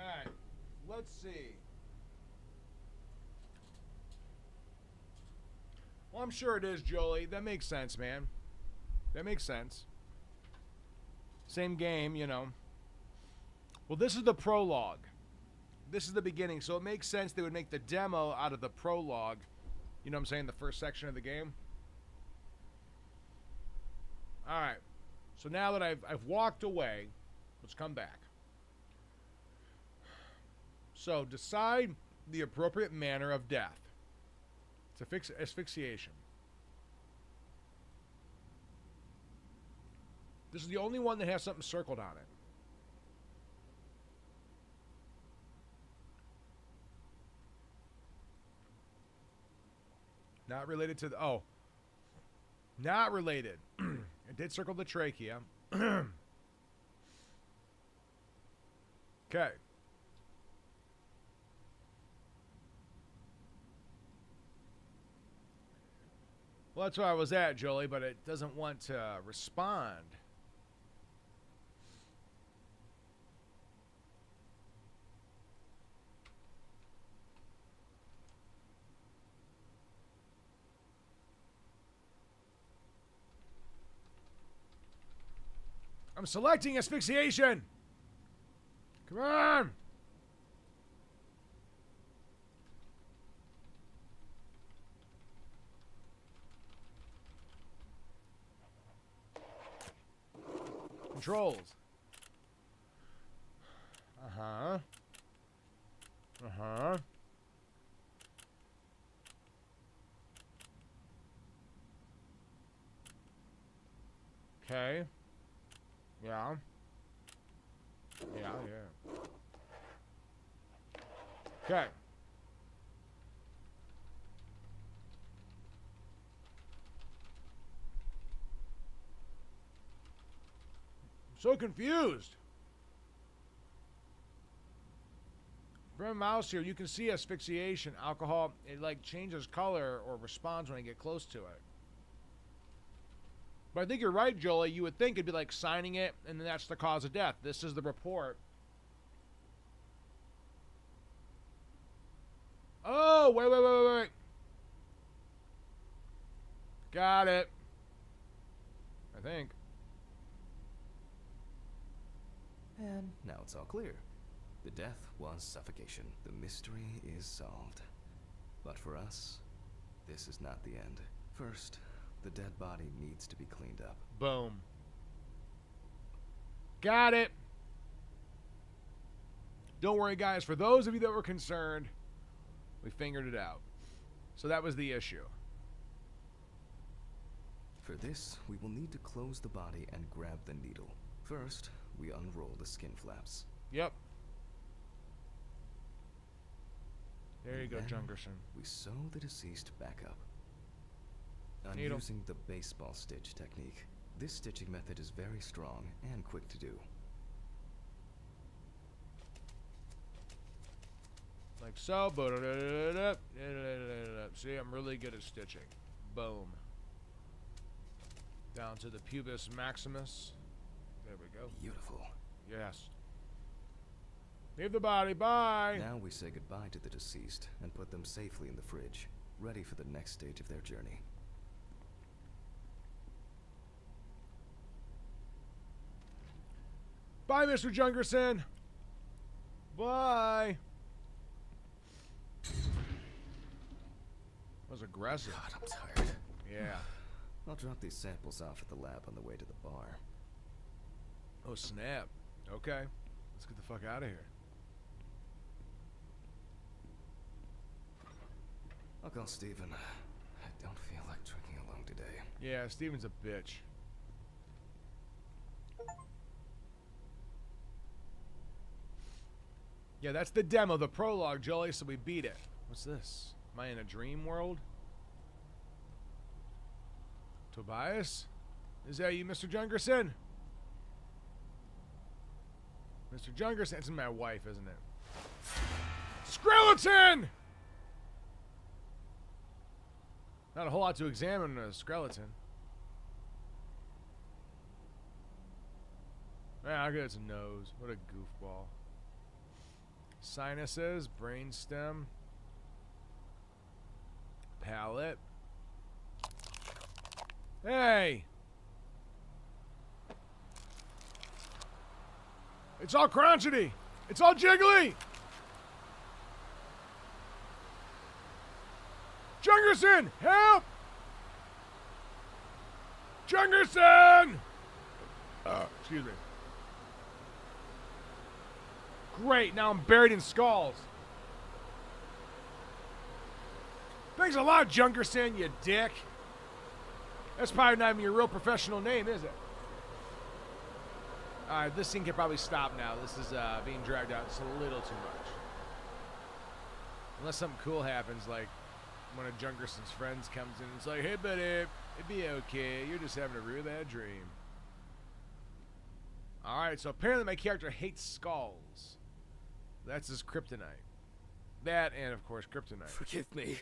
[SPEAKER 1] Alright, let's see. Well, I'm sure it is, Jolie. That makes sense, man. That makes sense. Same game, you know. Well, this is the prologue. This is the beginning, so it makes sense they would make the demo out of the prologue. You know what I'm saying? The first section of the game. Alright. So now that I've walked away, let's come back. So, decide the appropriate manner of death. It's asphyxiation. This is the only one that has something circled on it. Not related to the... Oh. Not related. It did circle the trachea. Okay. Well, that's where I was at, Jolie, but it doesn't want to respond. I'm selecting asphyxiation. Come on. Controls. Uh-huh. Uh-huh. Okay. Yeah. Yeah, yeah. Okay. So confused. From a mouse here, you can see asphyxiation. Alcohol, it like changes color or responds when I get close to it. But I think you're right, Jolie. You would think it'd be like signing it, and then that's the cause of death. This is the report. Oh, wait. Got it. I think.
[SPEAKER 2] And now it's all clear. The death was suffocation. The mystery is solved. But for us, this is not the end. First, the dead body needs to be cleaned up.
[SPEAKER 1] Boom. Got it. Don't worry, guys. For those of you that were concerned, we figured it out. So that was the issue.
[SPEAKER 2] For this, we will need to close the body and grab the needle. First, we unroll the skin flaps.
[SPEAKER 1] Yep. There you go,
[SPEAKER 2] Then
[SPEAKER 1] Junkerson.
[SPEAKER 2] we sew the deceased back up. I'm
[SPEAKER 1] Needle.
[SPEAKER 2] using the baseball stitch technique. This stitching method is very strong and quick to do.
[SPEAKER 1] Like so. See, I'm really good at stitching. Boom. Down to the pubis maximus. There we go.
[SPEAKER 2] Beautiful.
[SPEAKER 1] Yes. Leave the body. Bye.
[SPEAKER 2] Now we say goodbye to the deceased and put them safely in the fridge, ready for the next stage of their journey.
[SPEAKER 1] Bye, Mr. Junkerson. Bye. That was aggressive.
[SPEAKER 2] God, I'm tired.
[SPEAKER 1] Yeah.
[SPEAKER 2] I'll drop these samples off at the lab on the way to the bar.
[SPEAKER 1] Oh, snap. Okay. Let's get the fuck out of here.
[SPEAKER 2] I'll call Steven. I don't feel like drinking alone today.
[SPEAKER 1] Yeah, Steven's a bitch. Yeah, that's the demo, the prologue, Jolie, so we beat it. What's this? Am I in a dream world? Tobias? Is that you, Mr. Junkerson? Mr. Junkerson? It's my wife, isn't it? Skeleton! Not a whole lot to examine a skeleton. Ah, look at its nose. What a goofball. Sinuses, brainstem, palate. Hey! It's all crotchety! It's all jiggly! Junkerson! Help! Junkerson! Excuse me. Great, now I'm buried in skulls. Thanks a lot, Junkerson, you dick. That's probably not even your real professional name, is it? Alright, this scene can probably stop now. This is being dragged out just a little too much. Unless something cool happens, like one of Junkerson's friends comes in and it's like, hey buddy, it'd be okay. You're just having a real bad dream. Alright, so apparently my character hates skulls. That's his kryptonite. That and, of course, kryptonite.
[SPEAKER 2] Forgive me.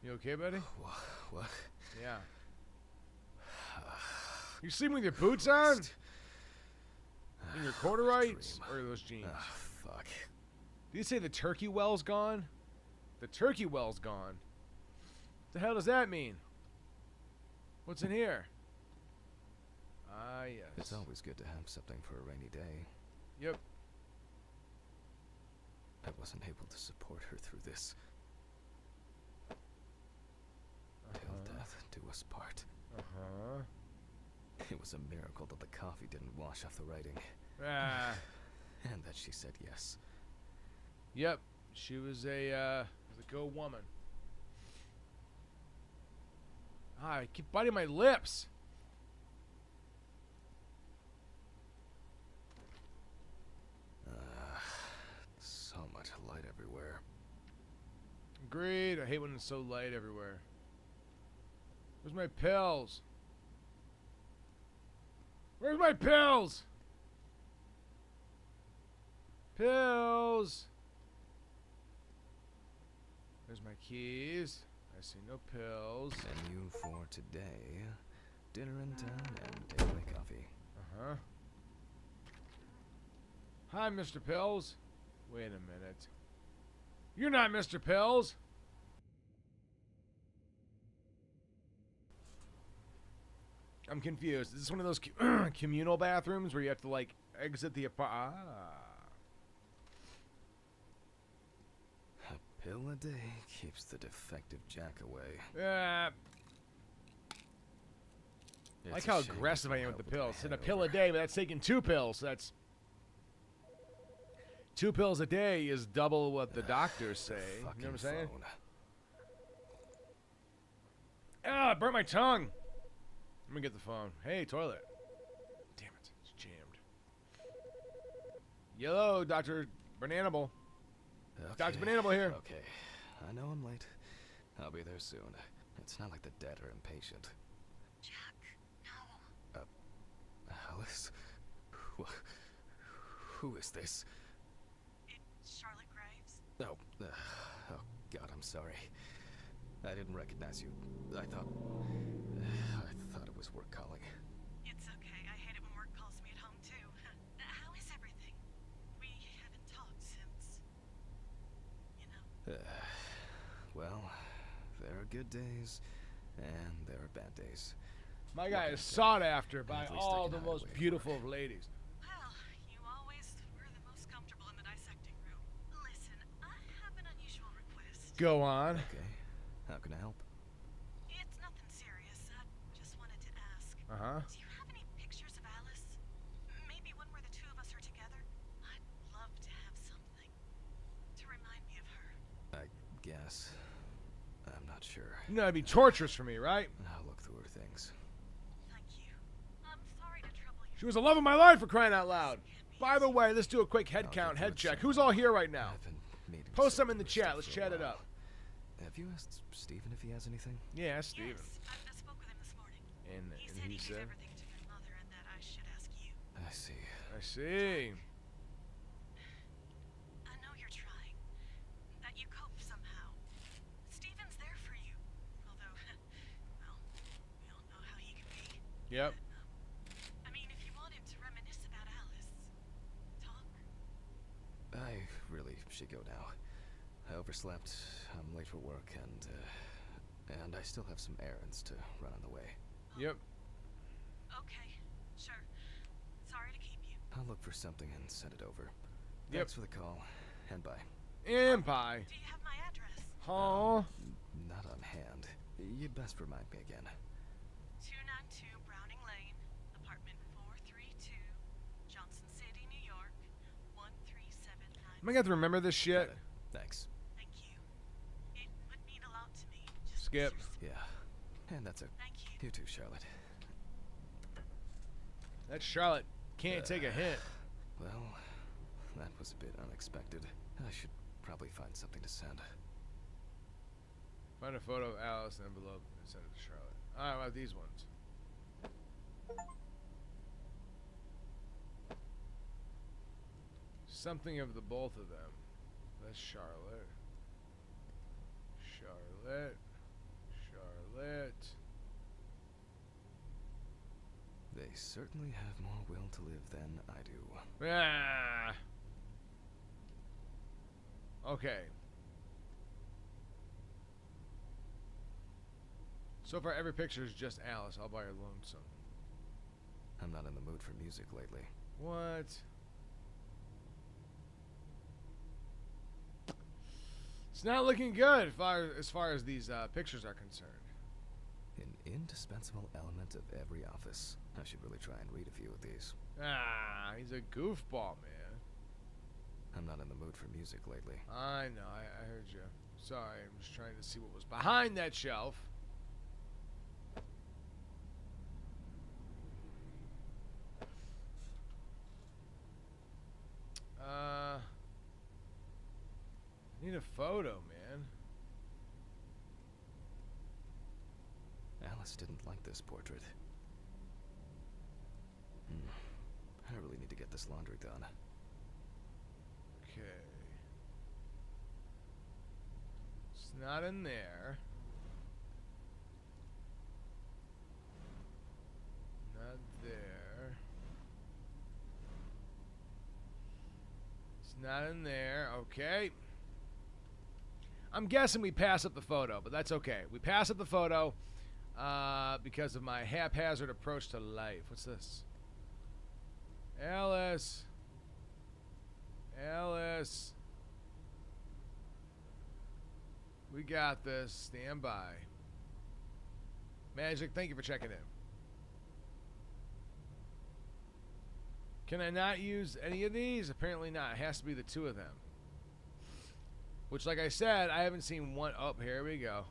[SPEAKER 1] You okay, buddy?
[SPEAKER 2] What?
[SPEAKER 1] Yeah. You sleeping with your boots on? In your corduroys? Or those jeans?
[SPEAKER 2] Fuck.
[SPEAKER 1] Did you say the turkey well's gone? The turkey well's gone. What the hell does that mean? What's in here? Ah, yes.
[SPEAKER 2] It's always good to have something for a rainy day.
[SPEAKER 1] Yep.
[SPEAKER 2] I wasn't able to support her through this. Till death do us part.
[SPEAKER 1] Uh-huh.
[SPEAKER 2] It was a miracle that the coffee didn't wash off the writing.
[SPEAKER 1] Ah.
[SPEAKER 2] And that she said yes.
[SPEAKER 1] Yep. She was a The good woman. Ah, I keep biting my lips.
[SPEAKER 2] So much light everywhere.
[SPEAKER 1] Agreed. I hate when it's so light everywhere. Where's my pills? Where's my pills? Pills. There's my keys. I see no pills.
[SPEAKER 2] Menu for today. Dinner in town and takeaway coffee.
[SPEAKER 1] Uh-huh. Hi, Mr. Pills. Wait a minute. You're not Mr. Pills. I'm confused. Is this one of those communal bathrooms where you have to, like, exit the apartment?
[SPEAKER 2] A pill a day keeps the defective Jack away.
[SPEAKER 1] I
[SPEAKER 2] It's
[SPEAKER 1] like
[SPEAKER 2] a
[SPEAKER 1] how
[SPEAKER 2] shame
[SPEAKER 1] aggressive
[SPEAKER 2] you
[SPEAKER 1] I
[SPEAKER 2] can't
[SPEAKER 1] am with the
[SPEAKER 2] help
[SPEAKER 1] pills.
[SPEAKER 2] but
[SPEAKER 1] And a
[SPEAKER 2] head
[SPEAKER 1] pill a
[SPEAKER 2] over.
[SPEAKER 1] day, but that's taking 2 pills. That's 2 pills a day is double what the doctors say. You know what I'm saying?
[SPEAKER 2] Phone.
[SPEAKER 1] Ah, it burnt my tongue. Let me get the phone. Hey, toilet. Damn it, it's jammed. Hello, Dr. Bananable. Dr. Bananable here.
[SPEAKER 2] Okay, I know I'm late. I'll be there soon. It's not like the dead are impatient.
[SPEAKER 3] Jack, no.
[SPEAKER 2] Alice? Who is this?
[SPEAKER 3] It's Charlotte Graves.
[SPEAKER 2] Oh, oh God, I'm sorry. I didn't recognize you. I thought it was work calling.
[SPEAKER 3] It's okay. I hate it when work calls me at home, too. How is everything? We haven't talked since, you know.
[SPEAKER 2] Well, there are good days, and there are bad days.
[SPEAKER 1] My guy
[SPEAKER 2] What
[SPEAKER 1] is
[SPEAKER 2] can I say?
[SPEAKER 1] sought after by
[SPEAKER 2] At least I
[SPEAKER 1] all
[SPEAKER 2] can
[SPEAKER 1] the
[SPEAKER 2] hide
[SPEAKER 1] most
[SPEAKER 2] away
[SPEAKER 1] beautiful
[SPEAKER 2] from
[SPEAKER 1] of ladies.
[SPEAKER 3] Well, you always were the most comfortable in the dissecting room. Listen, I have an unusual request.
[SPEAKER 1] Go on.
[SPEAKER 2] Okay, how can I help?
[SPEAKER 3] It's nothing serious. I just wanted to ask.
[SPEAKER 1] Uh-huh.
[SPEAKER 3] Do you have any pictures of Alice? Maybe one where the two of us are together? I'd love to have something to remind me of her.
[SPEAKER 2] I guess. I'm not sure.
[SPEAKER 1] You know, that'd be torturous for me, right?
[SPEAKER 2] I'll look through her things.
[SPEAKER 3] Thank you. I'm sorry to trouble you.
[SPEAKER 1] She was the love of my life, for crying out loud.
[SPEAKER 3] Can't be
[SPEAKER 1] By the
[SPEAKER 3] easy.
[SPEAKER 1] way, let's do a quick head
[SPEAKER 2] I'll
[SPEAKER 1] count,
[SPEAKER 2] get
[SPEAKER 1] head
[SPEAKER 2] to it
[SPEAKER 1] check.
[SPEAKER 2] soon.
[SPEAKER 1] Who's all here right now?
[SPEAKER 2] I've been meaning to
[SPEAKER 1] Post
[SPEAKER 2] sort
[SPEAKER 1] some in the
[SPEAKER 2] through
[SPEAKER 1] chat.
[SPEAKER 2] stuff
[SPEAKER 1] Let's
[SPEAKER 2] for a
[SPEAKER 1] chat it
[SPEAKER 2] while.
[SPEAKER 1] up.
[SPEAKER 2] Have you asked Stephen if he has anything?
[SPEAKER 1] Yeah, ask Steven.
[SPEAKER 3] Yes, I spoke with him this morning.
[SPEAKER 1] And
[SPEAKER 3] He
[SPEAKER 1] and
[SPEAKER 3] said
[SPEAKER 1] he
[SPEAKER 3] he gave
[SPEAKER 1] said,
[SPEAKER 3] everything to your mother and that I should ask you.
[SPEAKER 2] I see.
[SPEAKER 1] I see.
[SPEAKER 3] I know you're trying. That you cope somehow. Steven's there for you. Although, well, we all know how he can be.
[SPEAKER 1] Yep.
[SPEAKER 3] I mean, if you want him to reminisce about Alice, talk.
[SPEAKER 2] I really should go now. I overslept. I'm late for work, and I still have some errands to run on the way.
[SPEAKER 1] Yep.
[SPEAKER 3] Okay, sure. Sorry to keep you.
[SPEAKER 2] I'll look for something and send it over.
[SPEAKER 1] Yep.
[SPEAKER 2] Thanks for the call, and bye.
[SPEAKER 1] And bye.
[SPEAKER 3] Do you have my address?
[SPEAKER 1] Oh.
[SPEAKER 2] Not on hand. You'd best remind me again.
[SPEAKER 3] 292 Browning Lane, apartment 432, Johnson City, New York, 13790.
[SPEAKER 1] Am I gonna have to remember this shit?
[SPEAKER 2] Got it. Thanks.
[SPEAKER 3] Thank you. It would mean a lot to me. Just
[SPEAKER 1] Skip.
[SPEAKER 2] Yeah. And that's it.
[SPEAKER 3] Thank you.
[SPEAKER 2] You too, Charlotte.
[SPEAKER 1] That Charlotte can't take a hint.
[SPEAKER 2] Well, that was a bit unexpected. I should probably find something to send.
[SPEAKER 1] Find a photo of Alice in an envelope and send it to Charlotte. Alright, what about these ones? Something of the both of them. That's Charlotte. Charlotte. Charlotte.
[SPEAKER 2] They certainly have more will to live than I do.
[SPEAKER 1] Ah. Okay. So far, every picture is just Alice all by her lonesome.
[SPEAKER 2] I'm not in the mood for music lately.
[SPEAKER 1] What? It's not looking good as far as these pictures are concerned.
[SPEAKER 2] An indispensable element of every office. I should really try and read a few of these.
[SPEAKER 1] Ah, he's a goofball, man.
[SPEAKER 2] I'm not in the mood for music lately.
[SPEAKER 1] I know, I heard you. Sorry, I'm just trying to see what was behind that shelf. Need a photo, man.
[SPEAKER 2] Alice didn't like this portrait. I really need to get this laundry done.
[SPEAKER 1] Okay. It's not in there. Not there. It's not in there. Okay. I'm guessing we pass up the photo, but that's okay. We pass up the photo because of my haphazard approach to life. What's this? Alice. Alice. We got this. Stand by. Magic, thank you for checking in. Can I not use any of these? Apparently not. It has to be the two of them. Which, like I said, I haven't seen one. Oh, here we go.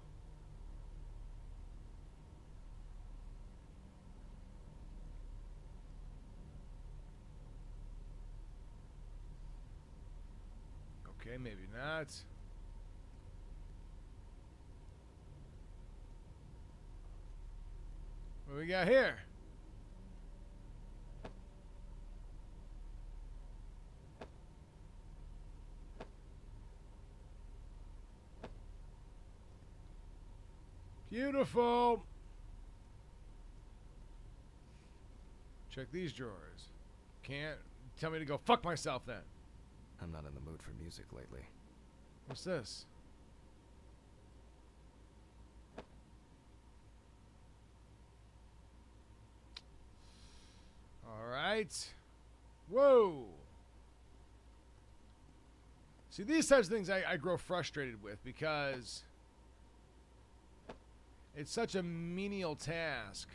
[SPEAKER 1] Okay, maybe not. What do we got here? Beautiful. Check these drawers. Can't tell me to go fuck myself then.
[SPEAKER 2] I'm not in the mood for music lately.
[SPEAKER 1] What's this? All right. Whoa. See, these types of things I grow frustrated with because it's such a menial task.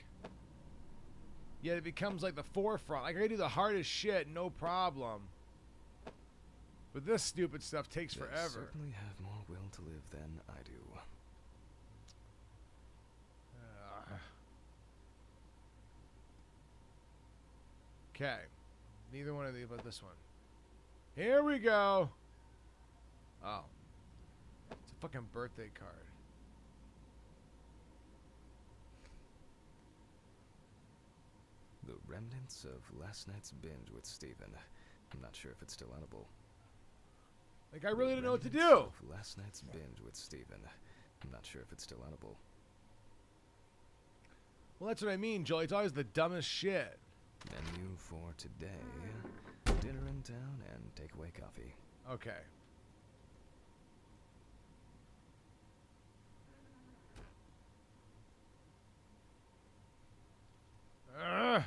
[SPEAKER 1] Yet it becomes like the forefront. Like I can do the hardest shit, no problem. But this stupid stuff takes
[SPEAKER 2] They
[SPEAKER 1] forever.
[SPEAKER 2] certainly have more will to live than I do.
[SPEAKER 1] Okay. Neither one of these but this one. Here we go. Oh. It's a fucking birthday card.
[SPEAKER 2] The remnants of last night's binge with Steven. I'm not sure if it's still edible.
[SPEAKER 1] Like, I really don't know what to do.
[SPEAKER 2] Remnants of last night's binge with Steven. I'm not sure if it's still edible.
[SPEAKER 1] Well, that's what I mean, Joel. It's always the dumbest shit.
[SPEAKER 2] Menu for today. Dinner in town and takeaway coffee.
[SPEAKER 1] Okay. Ugh.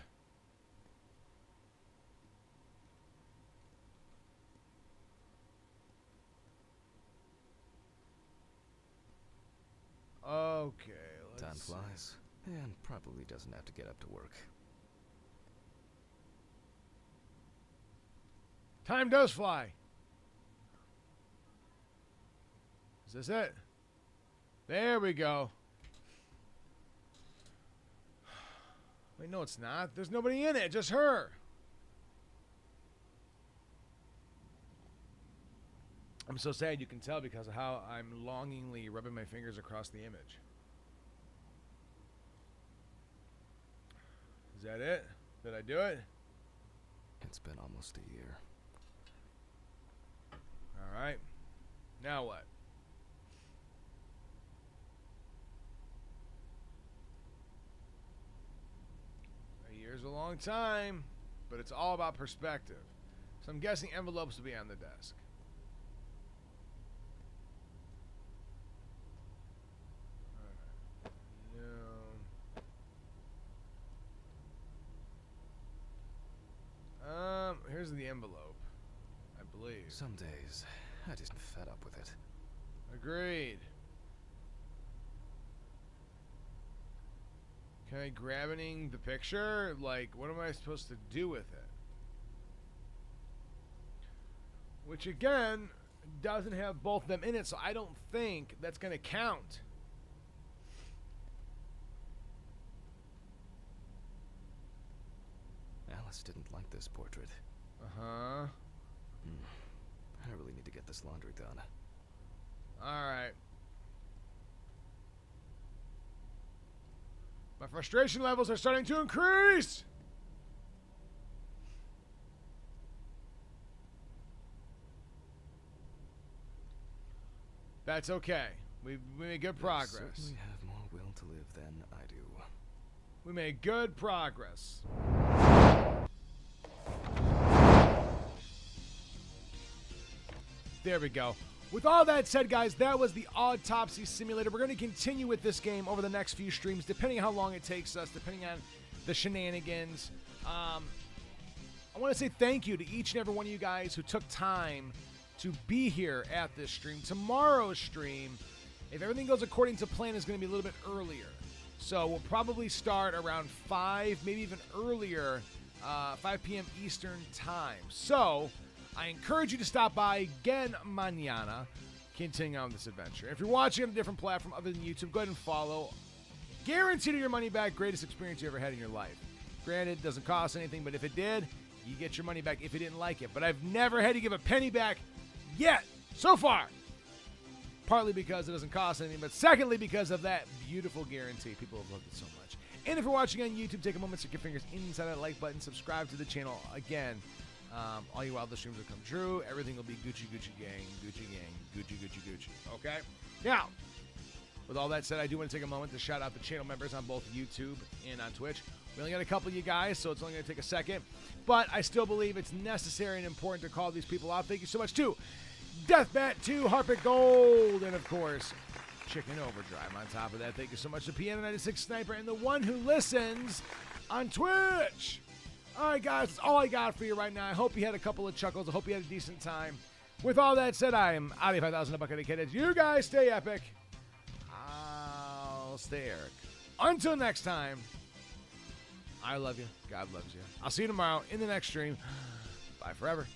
[SPEAKER 1] Okay, let's
[SPEAKER 2] Time
[SPEAKER 1] see.
[SPEAKER 2] flies, and probably doesn't have to get up to work.
[SPEAKER 1] Time does fly. Is this it? There we go. Wait, no, it's not. There's nobody in it, just her. I'm so sad you can tell because of how I'm longingly rubbing my fingers across the image. Is that it? Did I do it?
[SPEAKER 2] It's been almost a year.
[SPEAKER 1] All right. Now what? A year's a long time, but it's all about perspective. So I'm guessing envelopes will be on the desk. Here's the envelope, I believe.
[SPEAKER 2] Some days, I just fed up with it.
[SPEAKER 1] Agreed. Can I grab the picture? Like, what am I supposed to do with it? Which again, doesn't have both of them in it, so I don't think that's going to count.
[SPEAKER 2] Alice didn't like this portrait.
[SPEAKER 1] Uh-huh.
[SPEAKER 2] I really need to get this laundry done.
[SPEAKER 1] Alright. My frustration levels are starting to increase! That's okay. We made good progress.
[SPEAKER 2] You certainly have more will to live than I do.
[SPEAKER 1] We made good progress. There we go. With all that said, guys, that was the Autopsy Simulator. We're going to continue with this game over the next few streams, depending on how long it takes us, depending on the shenanigans. I want to say thank you to each and every one of you guys who took time to be here at this stream. Tomorrow's stream, if everything goes according to plan, is going to be a little bit earlier. So we'll probably start around 5, maybe even earlier, 5 p.m. Eastern time. So I encourage you to stop by again mañana, continuing on this adventure. If you're watching on a different platform other than YouTube, go ahead and follow. Guaranteed your money back. Greatest experience you ever had in your life. Granted, it doesn't cost anything, but if it did, you get your money back if you didn't like it. But I've never had to give a penny back yet, so far. Partly because it doesn't cost anything, but secondly because of that beautiful guarantee. People have loved it so much. And if you're watching on YouTube, take a moment, stick your fingers inside that like button, subscribe to the channel. Again, all your wildest dreams will come true. Everything will be Gucci, Gucci gang, Gucci gang, Gucci, Gucci, Gucci. Okay? Now, with all that said, I do want to take a moment to shout out the channel members on both YouTube and on Twitch. We only got a couple of you guys, so it's only going to take a second. But I still believe it's necessary and important to call these people out. Thank you so much to Deathbat2, Harpic Gold, and of course, Chicken Overdrive. On top of that, thank you so much to Piano 96 Sniper and the one who listens on Twitch. All right, guys, that's all I got for you right now. I hope you had a couple of chuckles. I hope you had a decent time. With all that said, I am Audi 5000, a bucket of kids. You guys stay epic. I'll stay Eric. Until next time, I love you. God loves you. I'll see you tomorrow in the next stream. Bye forever.